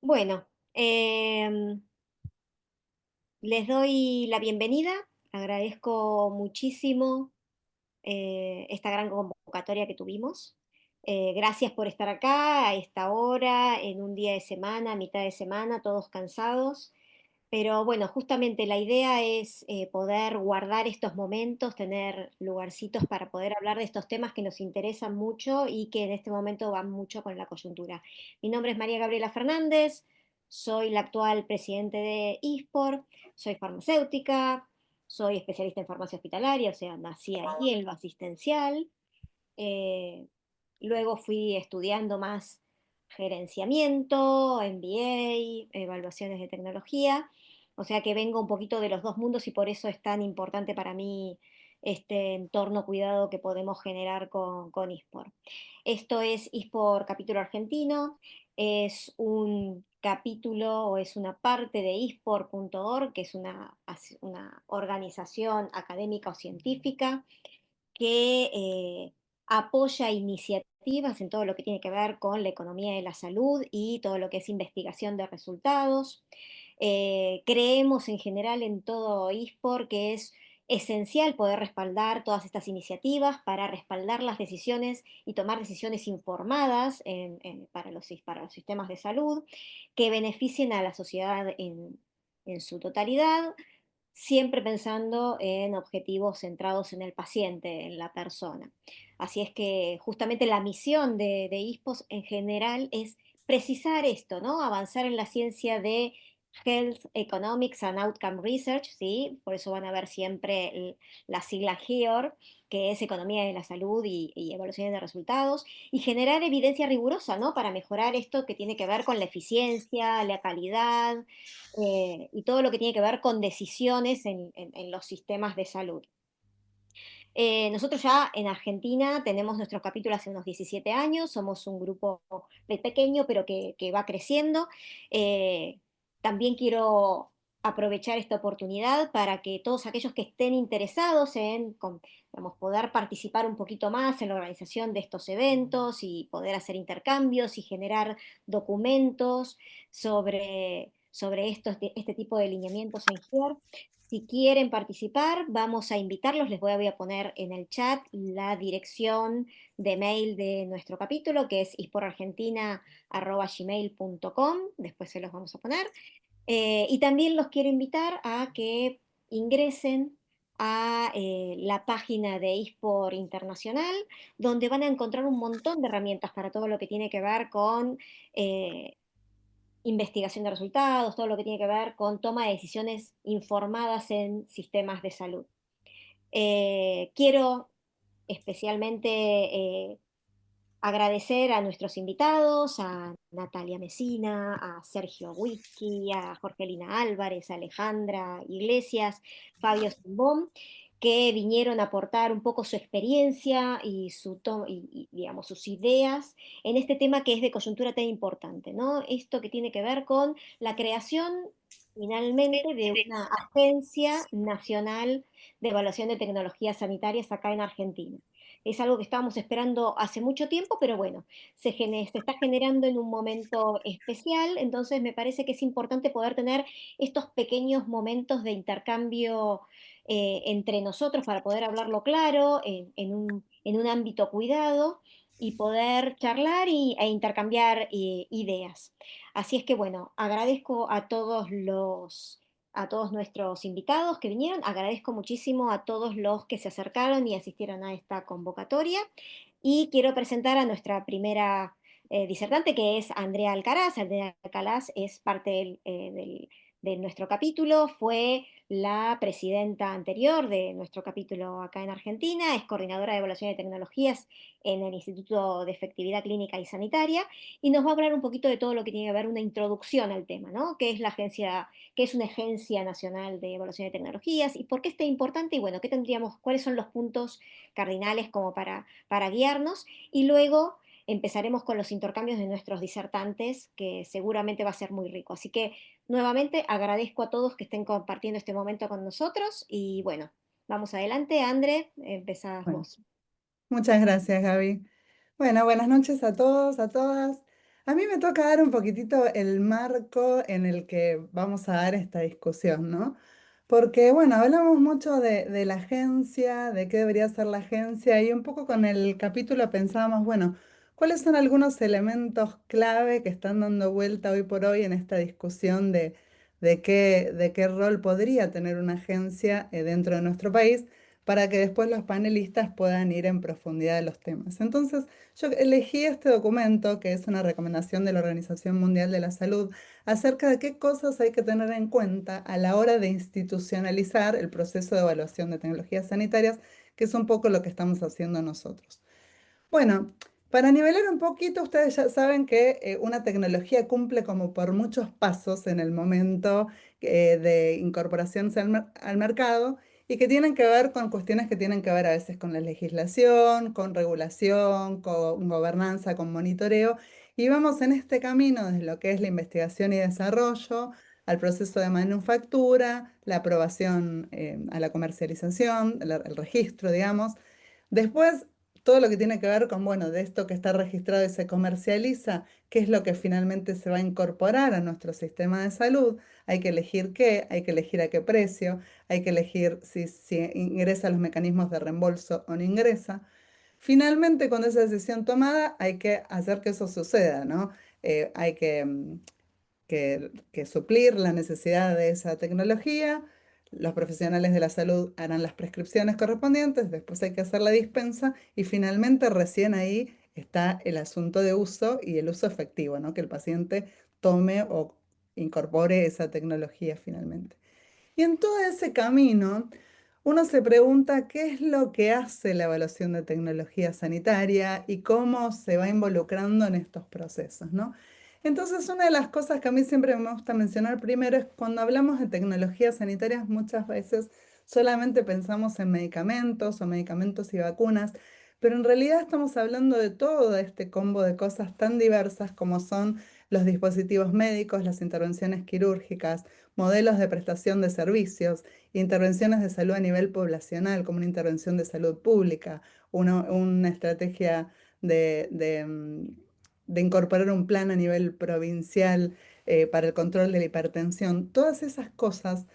Bueno, les doy la bienvenida. Agradezco muchísimo esta gran convocatoria que tuvimos. Gracias por estar acá a esta hora, en un día de semana, a mitad de semana, todos cansados. Pero bueno, justamente la idea es poder guardar estos momentos, tener lugarcitos para poder hablar de estos temas que nos interesan mucho y que en este momento van mucho con la coyuntura. Mi nombre es María Gabriela Fernández, soy la actual presidente de ISPOR, soy farmacéutica, soy especialista en farmacia hospitalaria, o sea, nací ahí en lo asistencial. eh, Luego fui estudiando más gerenciamiento, MBA, evaluaciones de tecnología, o sea que vengo un poquito de los dos mundos y por eso es tan importante para mí este entorno cuidado que podemos generar con ISPOR. Esto es ISPOR Capítulo Argentino, es un capítulo o es una parte de ispor.org, que es una organización académica o científica que apoya iniciativas en todo lo que tiene que ver con la economía de la salud y todo lo que es investigación de resultados. Creemos en general en todo ISPOR que es esencial poder respaldar todas estas iniciativas para respaldar las decisiones y tomar decisiones informadas para los sistemas de salud que beneficien a la sociedad en su totalidad, siempre pensando en objetivos centrados en el paciente, en la persona. Así es que justamente la misión de ISPOS en general es precisar esto, ¿no? Avanzar en la ciencia de Health Economics and Outcome Research, ¿sí? Por eso van a ver siempre la sigla HEOR, que es Economía de la Salud y Evaluaciones de Resultados, y generar evidencia rigurosa, ¿no? Para mejorar esto que tiene que ver con la eficiencia, la calidad, y todo lo que tiene que ver con decisiones en los sistemas de salud. Nosotros ya en Argentina tenemos nuestros capítulos hace unos 17 años, somos un grupo pequeño pero que va creciendo. Eh, También quiero aprovechar esta oportunidad para que todos aquellos que estén interesados digamos, poder participar un poquito más en la organización de estos eventos y poder hacer intercambios y generar documentos sobre este tipo de lineamientos en GEAR. Si quieren participar, vamos a invitarlos. Voy a poner en el chat la dirección de mail de nuestro capítulo, que es isporargentina@gmail.com. Después se los vamos a poner. Y también los quiero invitar a que ingresen a la página de ISPOR Internacional, donde van a encontrar un montón de herramientas para todo lo que tiene que ver con investigación de resultados, todo lo que tiene que ver con toma de decisiones informadas en sistemas de salud. Quiero especialmente agradecer a nuestros invitados, a Natalia Mesina, a Sergio Whisky, a Jorgelina Álvarez, a Alejandra Iglesias, Fabio Simbón, que vinieron a aportar un poco su experiencia digamos, sus ideas en este tema que es de coyuntura tan importante, ¿no? Esto que tiene que ver con la creación finalmente de una agencia nacional de evaluación de tecnologías sanitarias acá en Argentina. Es algo que estábamos esperando hace mucho tiempo, pero bueno, se está generando en un momento especial, entonces me parece que es importante poder tener estos pequeños momentos de intercambio entre nosotros para poder hablarlo claro, en un ámbito cuidado y poder charlar e intercambiar ideas. Así es que bueno, agradezco a todos nuestros invitados que vinieron. Agradezco muchísimo a todos los que se acercaron y asistieron a esta convocatoria. Y quiero presentar a nuestra primera disertante, que es Andrea Alcaraz. Andrea Alcaraz es parte de nuestro capítulo, fue la presidenta anterior de nuestro capítulo acá en Argentina, es coordinadora de evaluación de tecnologías en el Instituto de Efectividad Clínica y Sanitaria, y nos va a hablar un poquito de todo lo que tiene que ver una introducción al tema, ¿no? ¿Qué es la agencia, qué es una agencia nacional de evaluación de tecnologías y por qué es tan importante? Y bueno, cuáles son los puntos cardinales como para guiarnos? Y luego empezaremos con los intercambios de nuestros disertantes, que seguramente va a ser muy rico. Así que nuevamente agradezco a todos que estén compartiendo este momento con nosotros y bueno, vamos adelante. André, empezás Bueno, vos. muchas gracias, Gaby. Bueno, buenas noches a todos, a todas. A mí me toca dar un poquitito el marco en el que vamos a dar esta discusión, ¿no? Porque, bueno, hablamos mucho de la agencia, de qué debería ser la agencia, y un poco con el capítulo pensábamos, bueno, ¿cuáles son algunos elementos clave que están dando vuelta hoy por hoy en esta discusión de qué rol podría tener una agencia dentro de nuestro país para que después los panelistas puedan ir en profundidad de los temas? Entonces, yo elegí este documento, que es una recomendación de la Organización Mundial de la Salud, acerca de qué cosas hay que tener en cuenta a la hora de institucionalizar el proceso de evaluación de tecnologías sanitarias, que es un poco lo que estamos haciendo nosotros. Bueno, para nivelar un poquito, ustedes ya saben que una tecnología cumple como por muchos pasos en el momento de incorporación al mercado y que tienen que ver con cuestiones que tienen que ver a veces con la legislación, con regulación, con gobernanza, con monitoreo. Y vamos en este camino desde lo que es la investigación y desarrollo al proceso de manufactura, la aprobación a la comercialización, el registro, digamos. Después, todo lo que tiene que ver con, bueno, de esto que está registrado y se comercializa, qué es lo que finalmente se va a incorporar a nuestro sistema de salud. Hay que elegir qué, hay que elegir a qué precio, hay que elegir si ingresa a los mecanismos de reembolso o no ingresa. Finalmente, con esa decisión tomada, hay que hacer que eso suceda, ¿no? Hay que suplir la necesidad de esa tecnología. Los profesionales de la salud harán las prescripciones correspondientes, después hay que hacer la dispensa y finalmente recién ahí está el asunto de uso y el uso efectivo, ¿no? Que el paciente tome o incorpore esa tecnología finalmente. Y en todo ese camino, uno se pregunta qué es lo que hace la evaluación de tecnología sanitaria y cómo se va involucrando en estos procesos, ¿no? Entonces, una de las cosas que a mí siempre me gusta mencionar primero es cuando hablamos de tecnologías sanitarias, muchas veces solamente pensamos en medicamentos o medicamentos y vacunas, pero en realidad estamos hablando de todo este combo de cosas tan diversas como son los dispositivos médicos, las intervenciones quirúrgicas, modelos de prestación de servicios, intervenciones de salud a nivel poblacional, como una intervención de salud pública, una estrategia de incorporar un plan a nivel provincial para el control de la hipertensión. Todas esas cosas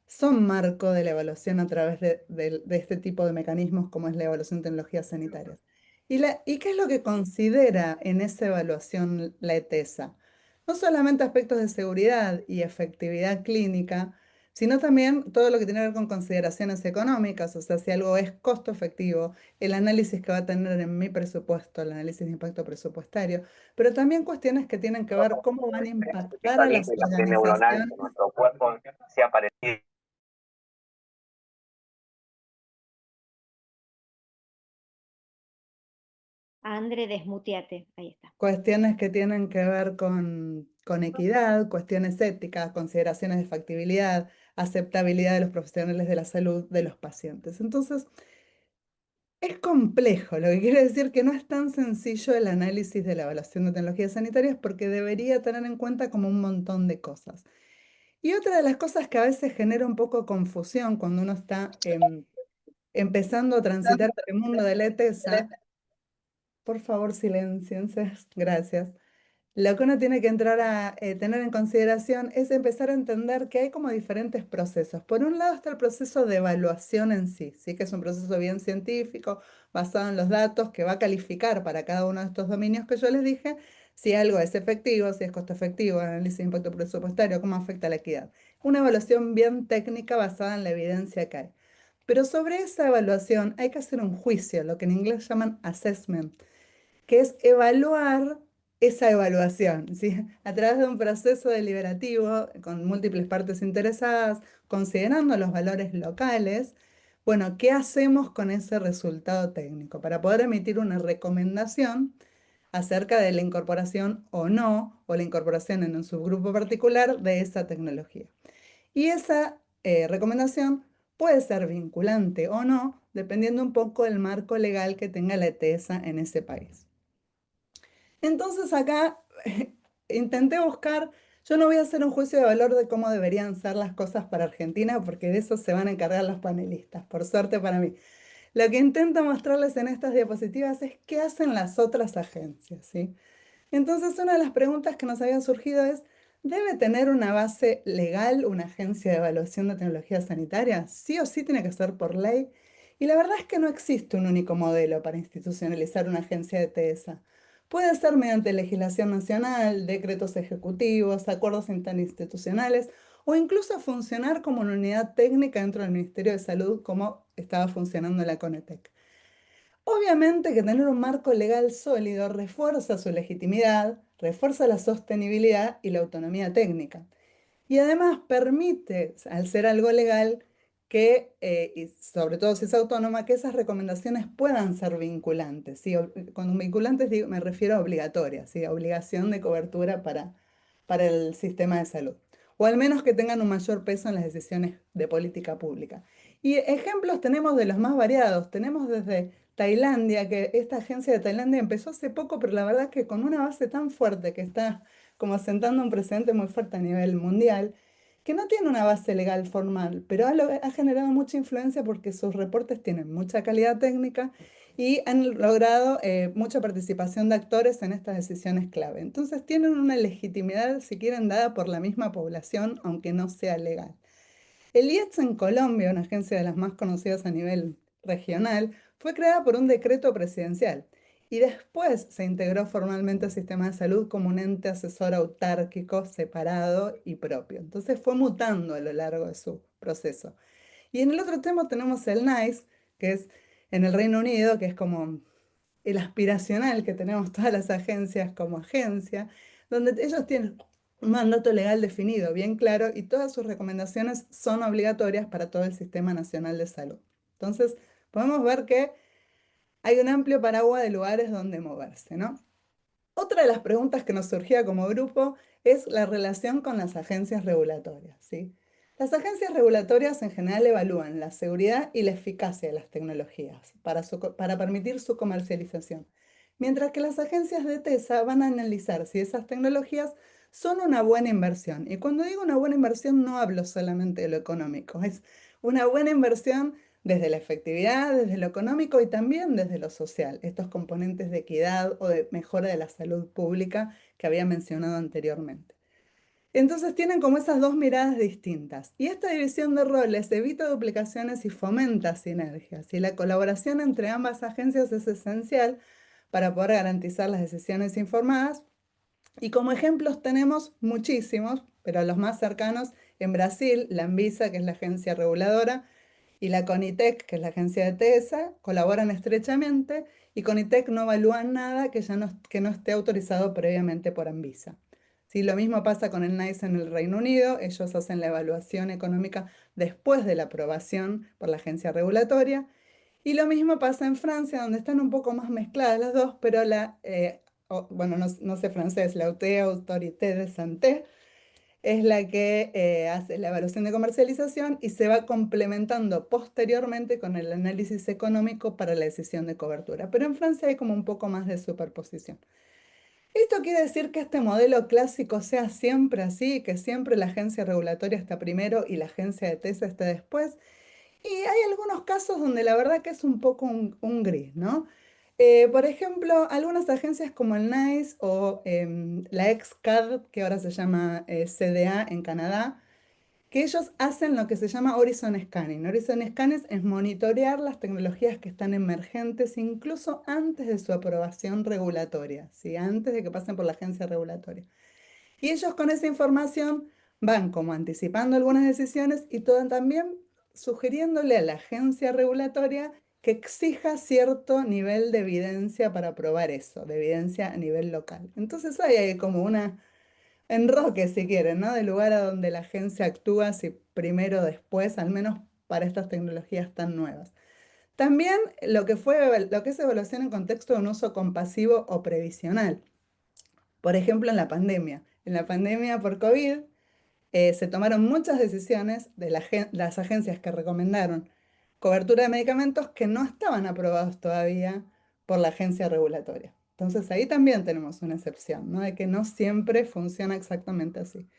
son marco de la evaluación a través de este tipo de mecanismos como es la evaluación de tecnologías sanitarias. ¿Y qué es lo que considera en esa evaluación la ETESA? No solamente aspectos de seguridad y efectividad clínica, sino también todo lo que tiene que ver con consideraciones económicas, o sea, si algo es costo efectivo, el análisis que va a tener en mi presupuesto, el análisis de impacto presupuestario, pero también cuestiones que tienen que ver cómo van a impactar a las La red neuronal organizaciones. de nuestro cuerpo sea parecida. André, desmuteate. Ahí está. Cuestiones que tienen que ver con equidad, cuestiones éticas, consideraciones de factibilidad, aceptabilidad de los profesionales de la salud, de los pacientes. Entonces, es complejo, lo que quiere decir que no es tan sencillo el análisis de la evaluación de tecnologías sanitarias porque debería tener en cuenta como un montón de cosas. Y otra de las cosas que a veces genera un poco confusión cuando uno está empezando a transitar este mundo de la ETESA, por favor, silenciense, gracias. Lo que uno tiene que entrar a tener en consideración es empezar a entender que hay como diferentes procesos. Por un lado está el proceso de evaluación en sí, sí que es un proceso bien científico, basado en los datos, que va a calificar para cada uno de estos dominios que yo les dije, si algo es efectivo, si es costo efectivo, análisis de impacto presupuestario, cómo afecta a la equidad. Una evaluación bien técnica basada en la evidencia que hay. Pero sobre esa evaluación hay que hacer un juicio, lo que en inglés llaman assessment, que es evaluar esa evaluación, ¿sí? A través de un proceso deliberativo con múltiples partes interesadas, considerando los valores locales. Bueno, ¿qué hacemos con ese resultado técnico para poder emitir una recomendación acerca de la incorporación o no, o la incorporación en un subgrupo particular de esa tecnología? Y esa recomendación puede ser vinculante o no, dependiendo un poco del marco legal que tenga la ETESA en ese país. Entonces acá intenté buscar, yo no voy a hacer un juicio de valor de cómo deberían ser las cosas para Argentina, porque de eso se van a encargar los panelistas, por suerte para mí. Lo que intento mostrarles en estas diapositivas es qué hacen las otras agencias, ¿sí? Entonces, una de las preguntas que nos había surgido es, ¿debe tener una base legal una agencia de evaluación de tecnología sanitaria? ¿Sí o sí tiene que ser por ley? Y la verdad es que no existe un único modelo para institucionalizar una agencia de TESA. Puede ser mediante legislación nacional, decretos ejecutivos, acuerdos interinstitucionales o incluso funcionar como una unidad técnica dentro del Ministerio de Salud como estaba funcionando la CONETEC. Obviamente que tener un marco legal sólido refuerza su legitimidad, refuerza la sostenibilidad y la autonomía técnica. Y además permite, al ser algo legal, que, y sobre todo si es autónoma, que esas recomendaciones puedan ser vinculantes. ¿Sí? Con vinculantes me refiero a obligatorias, ¿sí? Obligación de cobertura para el sistema de salud. O al menos que tengan un mayor peso en las decisiones de política pública. Y ejemplos tenemos de los más variados. Tenemos desde Tailandia, que esta agencia de Tailandia empezó hace poco, pero la verdad es que con una base tan fuerte que está como sentando un precedente muy fuerte a nivel mundial, que no tiene una base legal formal, pero ha generado mucha influencia porque sus reportes tienen mucha calidad técnica y han logrado mucha participación de actores en estas decisiones clave. Entonces tienen una legitimidad, si quieren, dada por la misma población, aunque no sea legal. El IETS en Colombia, una agencia de las más conocidas a nivel regional, fue creada por un decreto presidencial y después se integró formalmente al sistema de salud como un ente asesor autárquico, separado y propio. Entonces fue mutando a lo largo de su proceso. Y en el otro tema tenemos el NICE, que es en el Reino Unido, que es como el aspiracional que tenemos todas las agencias como agencia, donde ellos tienen un mandato legal definido, bien claro, y todas sus recomendaciones son obligatorias para todo el Sistema Nacional de Salud. Entonces, podemos ver que hay un amplio paraguas de lugares donde moverse, ¿no? Otra de las preguntas que nos surgía como grupo es la relación con las agencias regulatorias, ¿sí? Las agencias regulatorias en general evalúan la seguridad y la eficacia de las tecnologías para permitir su comercialización, mientras que las agencias de TESA van a analizar si esas tecnologías son una buena inversión. Y cuando digo una buena inversión no hablo solamente de lo económico, es una buena inversión desde la efectividad, desde lo económico y también desde lo social, estos componentes de equidad o de mejora de la salud pública que había mencionado anteriormente. Entonces tienen como esas dos miradas distintas. Y esta división de roles evita duplicaciones y fomenta sinergias. Y la colaboración entre ambas agencias es esencial para poder garantizar las decisiones informadas. Y como ejemplos tenemos muchísimos, pero los más cercanos en Brasil, la Anvisa, que es la agencia reguladora, y la CONITEC, que es la agencia de TESA, colaboran estrechamente y CONITEC no evalúa nada que no esté autorizado previamente por Anvisa. Sí, lo mismo pasa con el NICE en el Reino Unido, ellos hacen la evaluación económica después de la aprobación por la agencia regulatoria. Y lo mismo pasa en Francia, donde están un poco más mezcladas las dos, pero bueno, no sé francés, la Autorité de Santé es la que hace la evaluación de comercialización y se va complementando posteriormente con el análisis económico para la decisión de cobertura. Pero en Francia hay como un poco más de superposición. ¿Esto quiere decir que este modelo clásico sea siempre así, que siempre la agencia regulatoria está primero y la agencia de TESA está después? Y hay algunos casos donde la verdad que es un poco un gris, ¿no? Por ejemplo, algunas agencias como el NICE o la XCAD, que ahora se llama CDA en Canadá, que ellos hacen lo que se llama Horizon Scanning. Horizon Scanning es monitorear las tecnologías que están emergentes incluso antes de su aprobación regulatoria, ¿sí? Antes de que pasen por la agencia regulatoria. Y ellos con esa información van como anticipando algunas decisiones y también sugiriéndole a la agencia regulatoria que exija cierto nivel de evidencia para aprobar eso, de evidencia a nivel local. Entonces ahí hay como una enroque, si quieren, ¿no? Del lugar a donde la agencia actúa, si primero o después, al menos para estas tecnologías tan nuevas. También lo que es evaluación en contexto de un uso compasivo o previsional. Por ejemplo, en la pandemia. En la pandemia por COVID se tomaron muchas decisiones de las agencias que recomendaron cobertura de medicamentos que no estaban aprobados todavía por la agencia regulatoria. Entonces ahí también tenemos una excepción, ¿no? De que no siempre funciona exactamente así.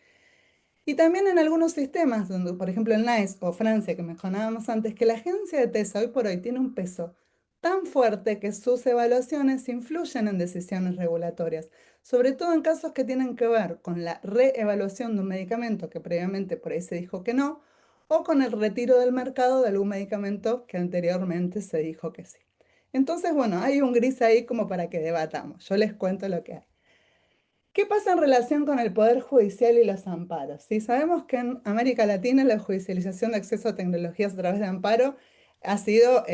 Y también en algunos sistemas, donde, por ejemplo, el NICE o Francia, que mencionábamos antes, que la agencia de TESA hoy por hoy tiene un peso tan fuerte que sus evaluaciones influyen en decisiones regulatorias, sobre todo en casos que tienen que ver con la reevaluación de un medicamento que previamente por ahí se dijo que no, o con el retiro del mercado de algún medicamento que anteriormente se dijo que sí. Entonces, bueno, hay un gris ahí como para que debatamos. Yo les cuento lo que hay. ¿Qué pasa en relación con el Poder Judicial y los amparos? Sí, sabemos que en América Latina la judicialización de acceso a tecnologías a través de amparo ha sido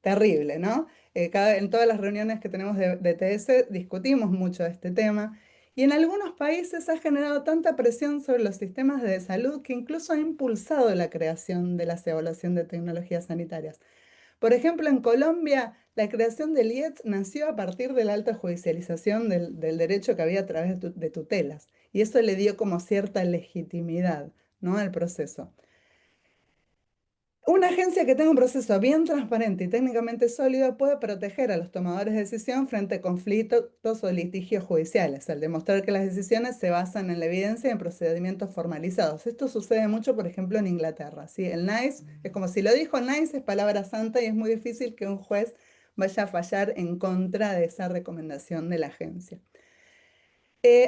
terrible, ¿no? En todas las reuniones que tenemos de TS discutimos mucho este tema y en algunos países ha generado tanta presión sobre los sistemas de salud que incluso ha impulsado la creación de la evaluación de tecnologías sanitarias. Por ejemplo, en Colombia, la creación del IETS nació a partir de la alta judicialización del derecho que había a través de tutelas, y eso le dio como cierta legitimidad, ¿no?, al proceso. Una agencia que tenga un proceso bien transparente y técnicamente sólido puede proteger a los tomadores de decisión frente a conflictos o litigios judiciales, al demostrar que las decisiones se basan en la evidencia y en procedimientos formalizados. Esto sucede mucho, por ejemplo, en Inglaterra, ¿sí? El NICE, es como si lo dijo NICE, es palabra santa y es muy difícil que un juez vaya a fallar en contra de esa recomendación de la agencia.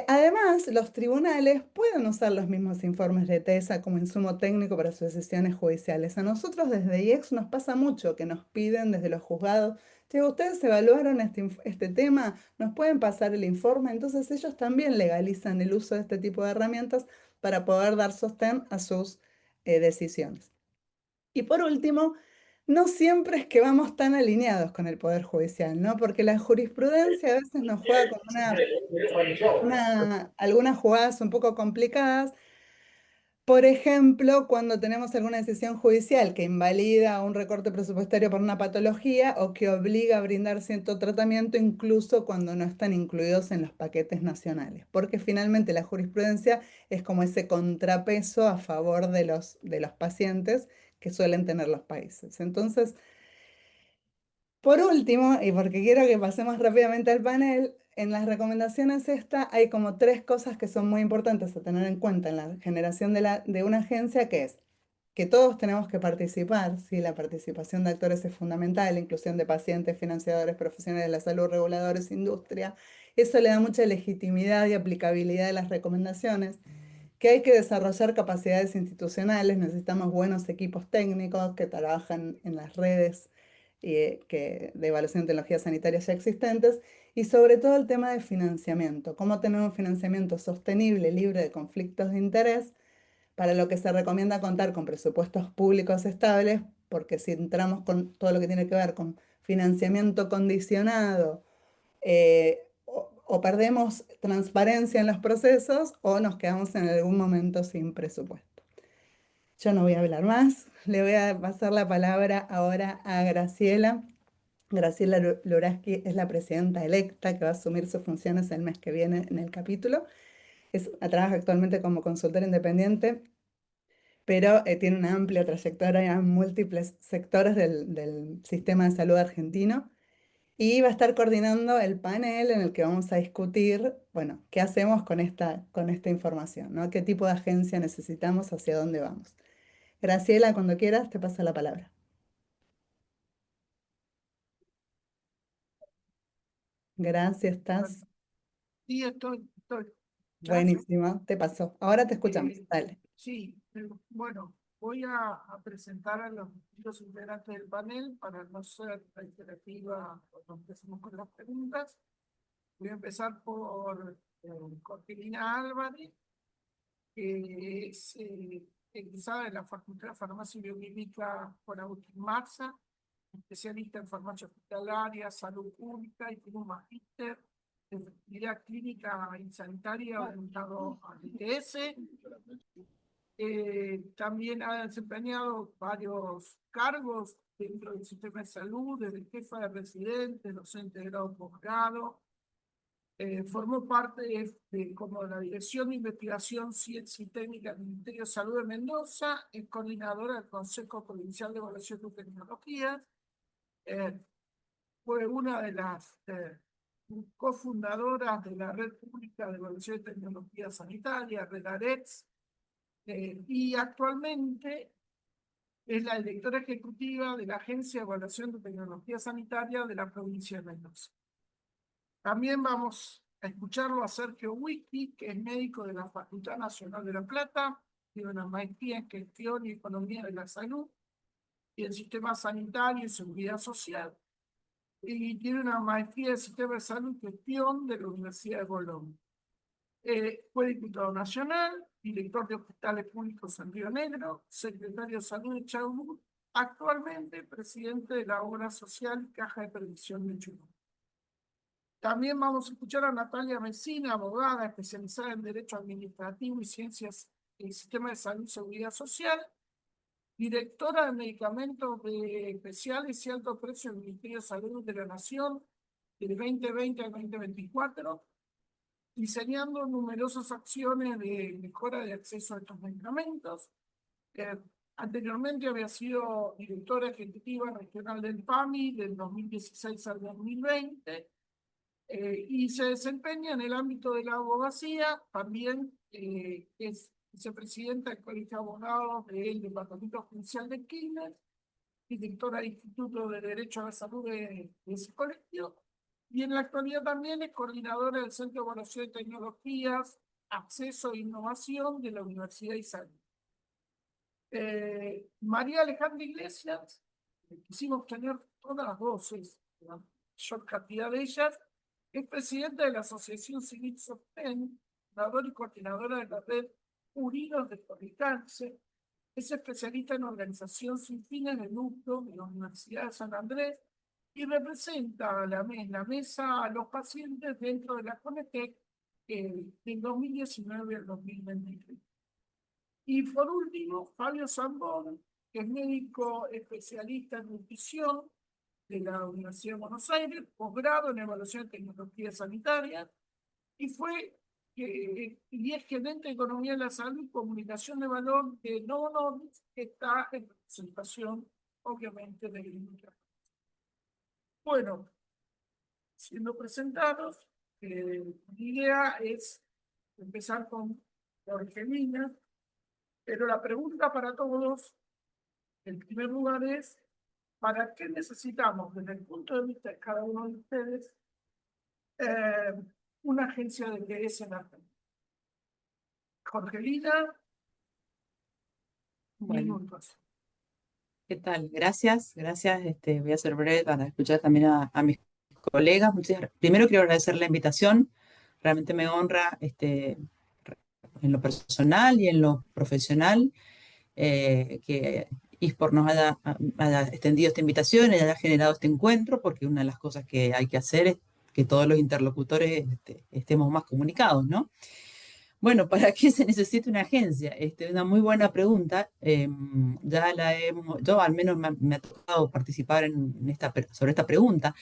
Además, los tribunales pueden usar los mismos informes de TESA como insumo técnico para sus decisiones judiciales. A nosotros desde IEX nos pasa mucho que nos piden desde los juzgados: "Che, ustedes evaluaron este tema, nos pueden pasar el informe". Entonces ellos también legalizan el uso de este tipo de herramientas para poder dar sostén a sus decisiones. Y por último, no siempre es que vamos tan alineados con el Poder Judicial, ¿no? Porque la jurisprudencia a veces nos juega como algunas jugadas un poco complicadas. Por ejemplo, cuando tenemos alguna decisión judicial que invalida un recorte presupuestario por una patología o que obliga a brindar cierto tratamiento incluso cuando no están incluidos en los paquetes nacionales, porque finalmente la jurisprudencia es como ese contrapeso a favor de los pacientes que suelen tener los países. Entonces, por último, y porque quiero que pasemos rápidamente al panel, en las recomendaciones hay como 3 cosas que son muy importantes a tener en cuenta en la generación de una agencia, que es que todos tenemos que participar, ¿sí? La participación de actores es fundamental, la inclusión de pacientes, financiadores, profesionales de la salud, reguladores, industria. Eso le da mucha legitimidad y aplicabilidad a las recomendaciones, que hay que desarrollar capacidades institucionales, necesitamos buenos equipos técnicos que trabajan en las redes de evaluación de tecnologías sanitarias ya existentes, y sobre todo el tema de financiamiento, cómo tener un financiamiento sostenible, libre de conflictos de interés, para lo que se recomienda contar con presupuestos públicos estables, porque si entramos con todo lo que tiene que ver con financiamiento condicionado, o perdemos transparencia en los procesos o nos quedamos en algún momento sin presupuesto. Yo no voy a hablar más, le voy a pasar la palabra ahora a Graciela. Graciela Luraski es la presidenta electa que va a asumir sus funciones el mes que viene en el capítulo. Trabaja actualmente como consultora independiente, pero tiene una amplia trayectoria en múltiples sectores del sistema de salud argentino y va a estar coordinando el panel en el que vamos a discutir, bueno, qué hacemos con esta información, ¿no? ¿Qué tipo de agencia necesitamos? ¿Hacia dónde vamos? Graciela, cuando quieras, te paso la palabra. Gracias, ¿estás? Sí, estoy. Ya Buenísimo, te pasó. Ahora te escuchamos, dale. sí, bueno, voy a presentar a los distintos integrantes del panel para no ser reiterativa cuando empecemos con las preguntas. Voy a empezar por Cortina Álvarez, que es egresada de la Facultad de Farmacia y Bioquímica por Agustín Maza, especialista en farmacia hospitalaria, salud pública, y tiene un magíster de fertilidad clínica y sanitaria orientado al ITS. También ha desempeñado varios cargos dentro del sistema de salud, desde jefa de residentes, docente de grado posgrado. Formó parte como la Dirección de Investigación, Ciencia y Técnica del Ministerio de Salud de Mendoza, es coordinadora del Consejo Provincial de Evaluación de Tecnologías. Fue una de las cofundadoras de la Red Pública de Evaluación de Tecnología Sanitaria, Red ARETS, y actualmente Es la directora ejecutiva de la Agencia de Evaluación de Tecnología Sanitaria de la provincia de Mendoza. También vamos a escucharlo a Sergio Whisky, que es médico de la Facultad Nacional de La Plata, tiene una maestría en Gestión y Economía de la Salud y en Sistema Sanitario y Seguridad Social, y tiene una maestría en Sistema de Salud y Gestión de la Universidad de Bolonia. Fue diputado nacional, director de hospitales públicos en Río Negro, secretario de Salud de Chubut, actualmente presidente de la Obra Social Caja de Previsión de Chubut. También vamos a escuchar a Natalia Messina, abogada especializada en Derecho Administrativo y Ciencias y Sistema de Salud y Seguridad Social, directora de Medicamentos Especiales y Alto Precio del Ministerio de Salud de la Nación del 2020 al 2024, diseñando numerosas acciones de mejora de acceso a estos medicamentos. Anteriormente había sido directora ejecutiva regional del PAMI del 2016 al 2020, y se desempeña en el ámbito de la abogacía. También es vicepresidenta del Colegio de Abogados del Departamento Judicial de Quilmes, directora del Instituto de Derecho a la Salud de ese colegio, y en la actualidad también es coordinadora del Centro de Evaluación de Tecnologías, Acceso e Innovación de la Universidad de Salud. María Alejandra Iglesias, quisimos tener todas las voces, la mayor cantidad de ellas, es presidenta de la Asociación Civil SOSTEN, fundadora y coordinadora de la red Unidos de Cáncer. Es especialista en organización sin fines de lucro de la Universidad de San Andrés y representa a la mesa a los pacientes dentro de la CONETEC del 2019 al 2023. Y por último, Fabio Zambón, que es médico especialista en nutrición de la Universidad de Buenos Aires, posgrado en evaluación de tecnología sanitaria, y es gerente de Economía de la Salud y Comunicación de Valor de Novo Nordisk, que está en representación, obviamente, de Clínica. Bueno, siendo presentados, mi idea es empezar con Jorgelina, pero la pregunta para todos, en primer lugar, es ¿para qué necesitamos, desde el punto de vista de cada uno de ustedes, una agencia de DDS en Argentina? Jorgelina, Bueno, minutos. ¿qué tal? Gracias, gracias. Voy a ser breve para escuchar también a mis colegas. Primero quiero agradecer la invitación. Realmente me honra en lo personal y en lo profesional que ISPOR nos haya extendido esta invitación y haya generado este encuentro, porque una de las cosas que hay que hacer es que todos los interlocutores estemos más comunicados, ¿no? Bueno, ¿para qué se necesita una agencia? Una muy buena pregunta. Yo al menos me ha tocado participar sobre esta pregunta.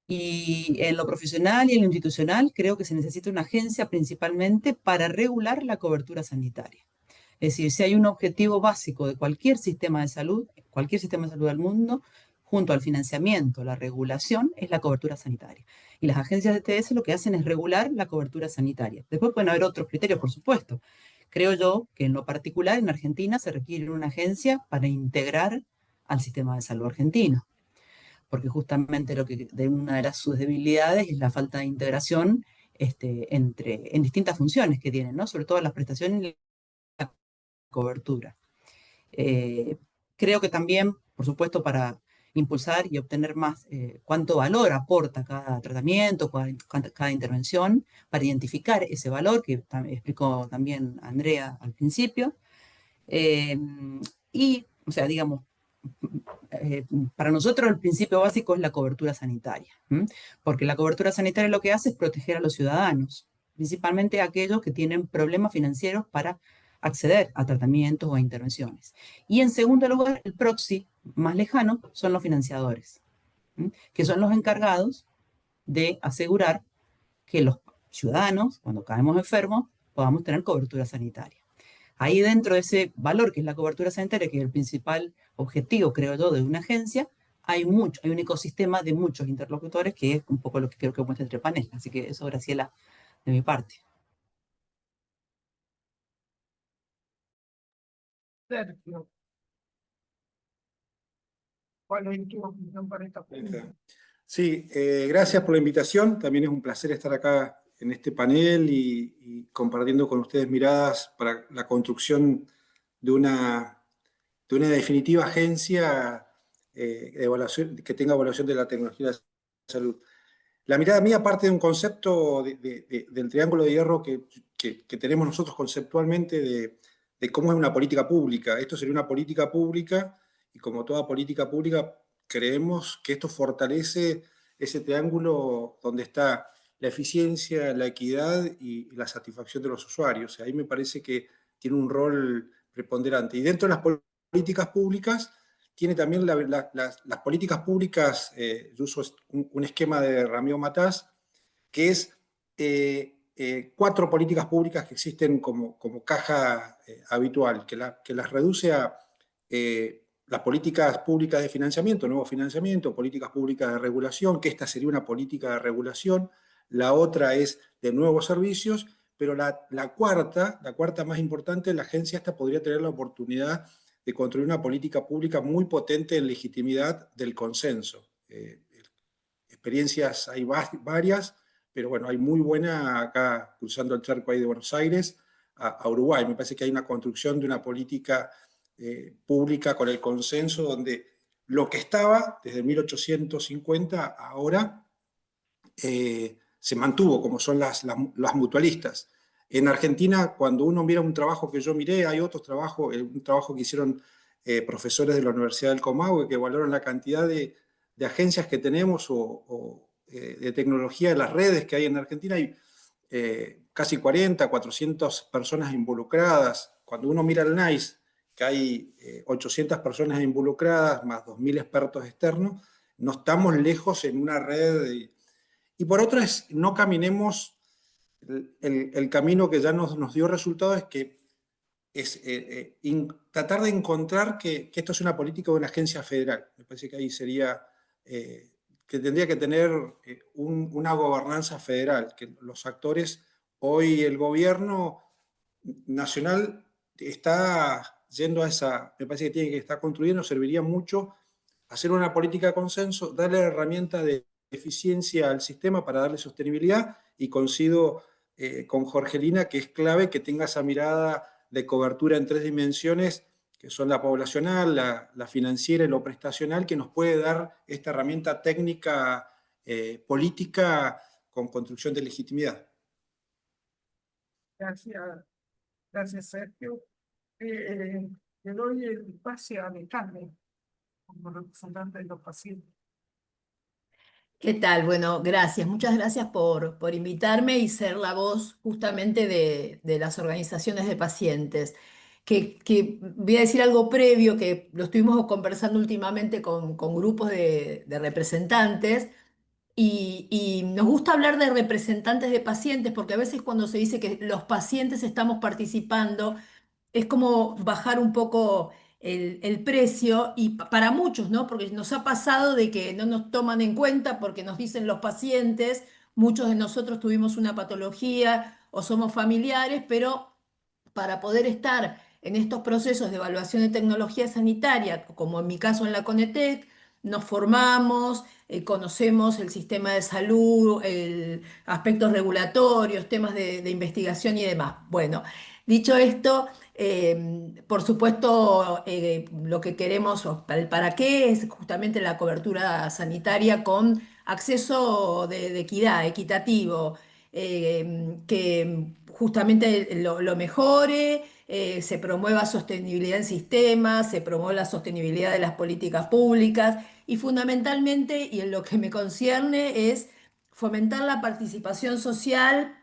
Y en lo profesional y en lo institucional creo que se necesita una agencia principalmente para regular la cobertura sanitaria. Es decir, si hay un objetivo básico de cualquier sistema de salud del mundo, junto al financiamiento, la regulación, es la cobertura sanitaria. Y las agencias de TS lo que hacen es regular la cobertura sanitaria. Después pueden haber otros criterios, por supuesto. Creo yo que en lo particular en Argentina se requiere una agencia para integrar al sistema de salud argentino, porque justamente de una de sus debilidades es la falta de integración en distintas funciones que tienen, ¿no? Sobre todo las prestaciones y la cobertura. Creo que también, por supuesto, para impulsar y obtener más cuánto valor aporta cada tratamiento, cada intervención, para identificar ese valor que explicó también Andrea al principio. O sea, digamos, para nosotros el principio básico es la cobertura sanitaria, porque la cobertura sanitaria lo que hace es proteger a los ciudadanos, principalmente a aquellos que tienen problemas financieros para acceder a tratamientos o a intervenciones. Y en segundo lugar, el proxy más lejano son los financiadores, que son los encargados de asegurar que los ciudadanos, cuando caemos enfermos, podamos tener cobertura sanitaria. Ahí dentro de ese valor que es la cobertura sanitaria, que es el principal objetivo, creo yo, de una agencia, hay un ecosistema de muchos interlocutores que es un poco lo que creo que muestra este panel. Así que eso, Graciela, de mi parte. Sergio. ¿Cuál es tu opinión para esta pregunta? Sí, gracias por la invitación. También es un placer estar acá en este panel y compartiendo con ustedes miradas para la construcción de una definitiva agencia de evaluación, que tenga evaluación de la tecnología de la salud. La mirada mía parte de un concepto del triángulo de hierro que tenemos nosotros conceptualmente de cómo es una política pública. Esto sería una política pública y como toda política pública creemos que esto fortalece ese triángulo donde está la eficiencia, la equidad y la satisfacción de los usuarios. Ahí me parece que tiene un rol preponderante. Y dentro de las políticas públicas tiene también las políticas públicas, yo uso un esquema de Ramiro Matas, que es 4 políticas públicas que existen como caja habitual, que las reduce a las políticas públicas de financiamiento, nuevo financiamiento, políticas públicas de regulación, que esta sería una política de regulación, la otra es de nuevos servicios, pero la cuarta más importante, la agencia esta podría tener la oportunidad de construir una política pública muy potente en legitimidad del consenso. Experiencias hay varias, pero bueno, hay muy buena acá cruzando el charco ahí de Buenos Aires a Uruguay. Me parece que hay una construcción de una política pública con el consenso donde lo que estaba desde 1850 ahora se mantuvo, como son las mutualistas. En Argentina, cuando uno mira un trabajo que yo miré, hay otros trabajos, un trabajo que hicieron profesores de la Universidad del Comahue que valoran la cantidad de agencias que tenemos o de tecnología de las redes que hay en Argentina. Hay casi 40, 400 personas involucradas. Cuando uno mira el NICE, que hay 800 personas involucradas, más 2.000 expertos externos, no estamos lejos en una red. Y por otra es, no caminemos el camino que ya nos dio resultado, es que es tratar de encontrar que esto es una política de una agencia federal. Me parece que ahí sería, que tendría que tener una gobernanza federal, que los actores, hoy el gobierno nacional está yendo a esa, me parece que tiene que estar construyendo, serviría mucho hacer una política de consenso, darle la herramienta de eficiencia al sistema para darle sostenibilidad, y coincido con Jorgelina que es clave que tenga esa mirada de cobertura en 3 dimensiones, que son la poblacional, la financiera y lo prestacional, que nos puede dar esta herramienta técnica política con construcción de legitimidad. Gracias, gracias Sergio. Le doy el pase a Alejandro como representante de los pacientes. ¿Qué tal? Bueno, gracias. Muchas gracias por invitarme y ser la voz justamente de las organizaciones de pacientes. Que voy a decir algo previo, que lo estuvimos conversando últimamente con grupos de representantes y nos gusta hablar de representantes de pacientes porque a veces cuando se dice que los pacientes estamos participando, es como bajar un poco el precio y para muchos, ¿no? Porque nos ha pasado de que no nos toman en cuenta porque nos dicen los pacientes, muchos de nosotros tuvimos una patología o somos familiares, pero para poder estar en estos procesos de evaluación de tecnología sanitaria, como en mi caso en la Conetec, nos formamos, conocemos el sistema de salud, aspectos regulatorios, temas de investigación y demás. Bueno, dicho esto, por supuesto, lo que queremos, o el para qué, es justamente la cobertura sanitaria con acceso de equidad, equitativo, que justamente lo mejore, se promueva sostenibilidad en sistemas, se promueva la sostenibilidad de las políticas públicas y fundamentalmente, y en lo que me concierne, es fomentar la participación social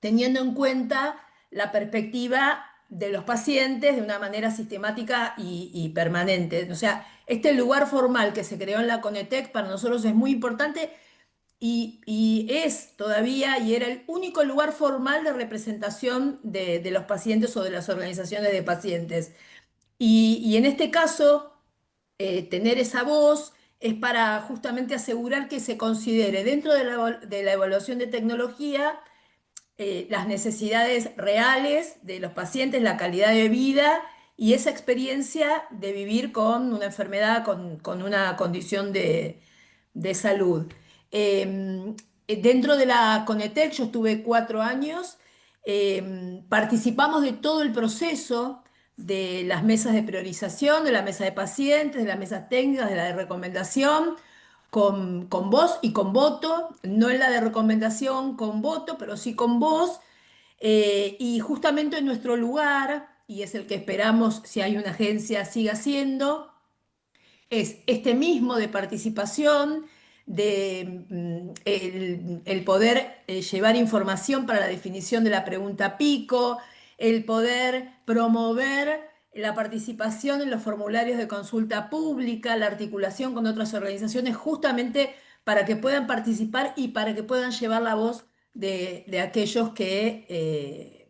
teniendo en cuenta la perspectiva de los pacientes de una manera sistemática y permanente. O sea, este lugar formal que se creó en la Conetec para nosotros es muy importante y es todavía y era el único lugar formal de representación de los pacientes o de las organizaciones de pacientes. Y en este caso, tener esa voz es para justamente asegurar que se considere dentro de la evaluación de tecnología las necesidades reales de los pacientes, la calidad de vida y esa experiencia de vivir con una enfermedad, con una condición de salud. Dentro de la Conetec, yo estuve 4 años, participamos de todo el proceso de las mesas de priorización, de la mesa de pacientes, de las mesas técnicas, de la de recomendación, con voz y con voto, no en la de recomendación con voto, pero sí con voz. Y justamente en nuestro lugar, y es el que esperamos si hay una agencia siga siendo, es este mismo de participación, de el poder llevar información para la definición de la pregunta pico, el poder promover la participación en los formularios de consulta pública, la articulación con otras organizaciones, justamente para que puedan participar y para que puedan llevar la voz de aquellos que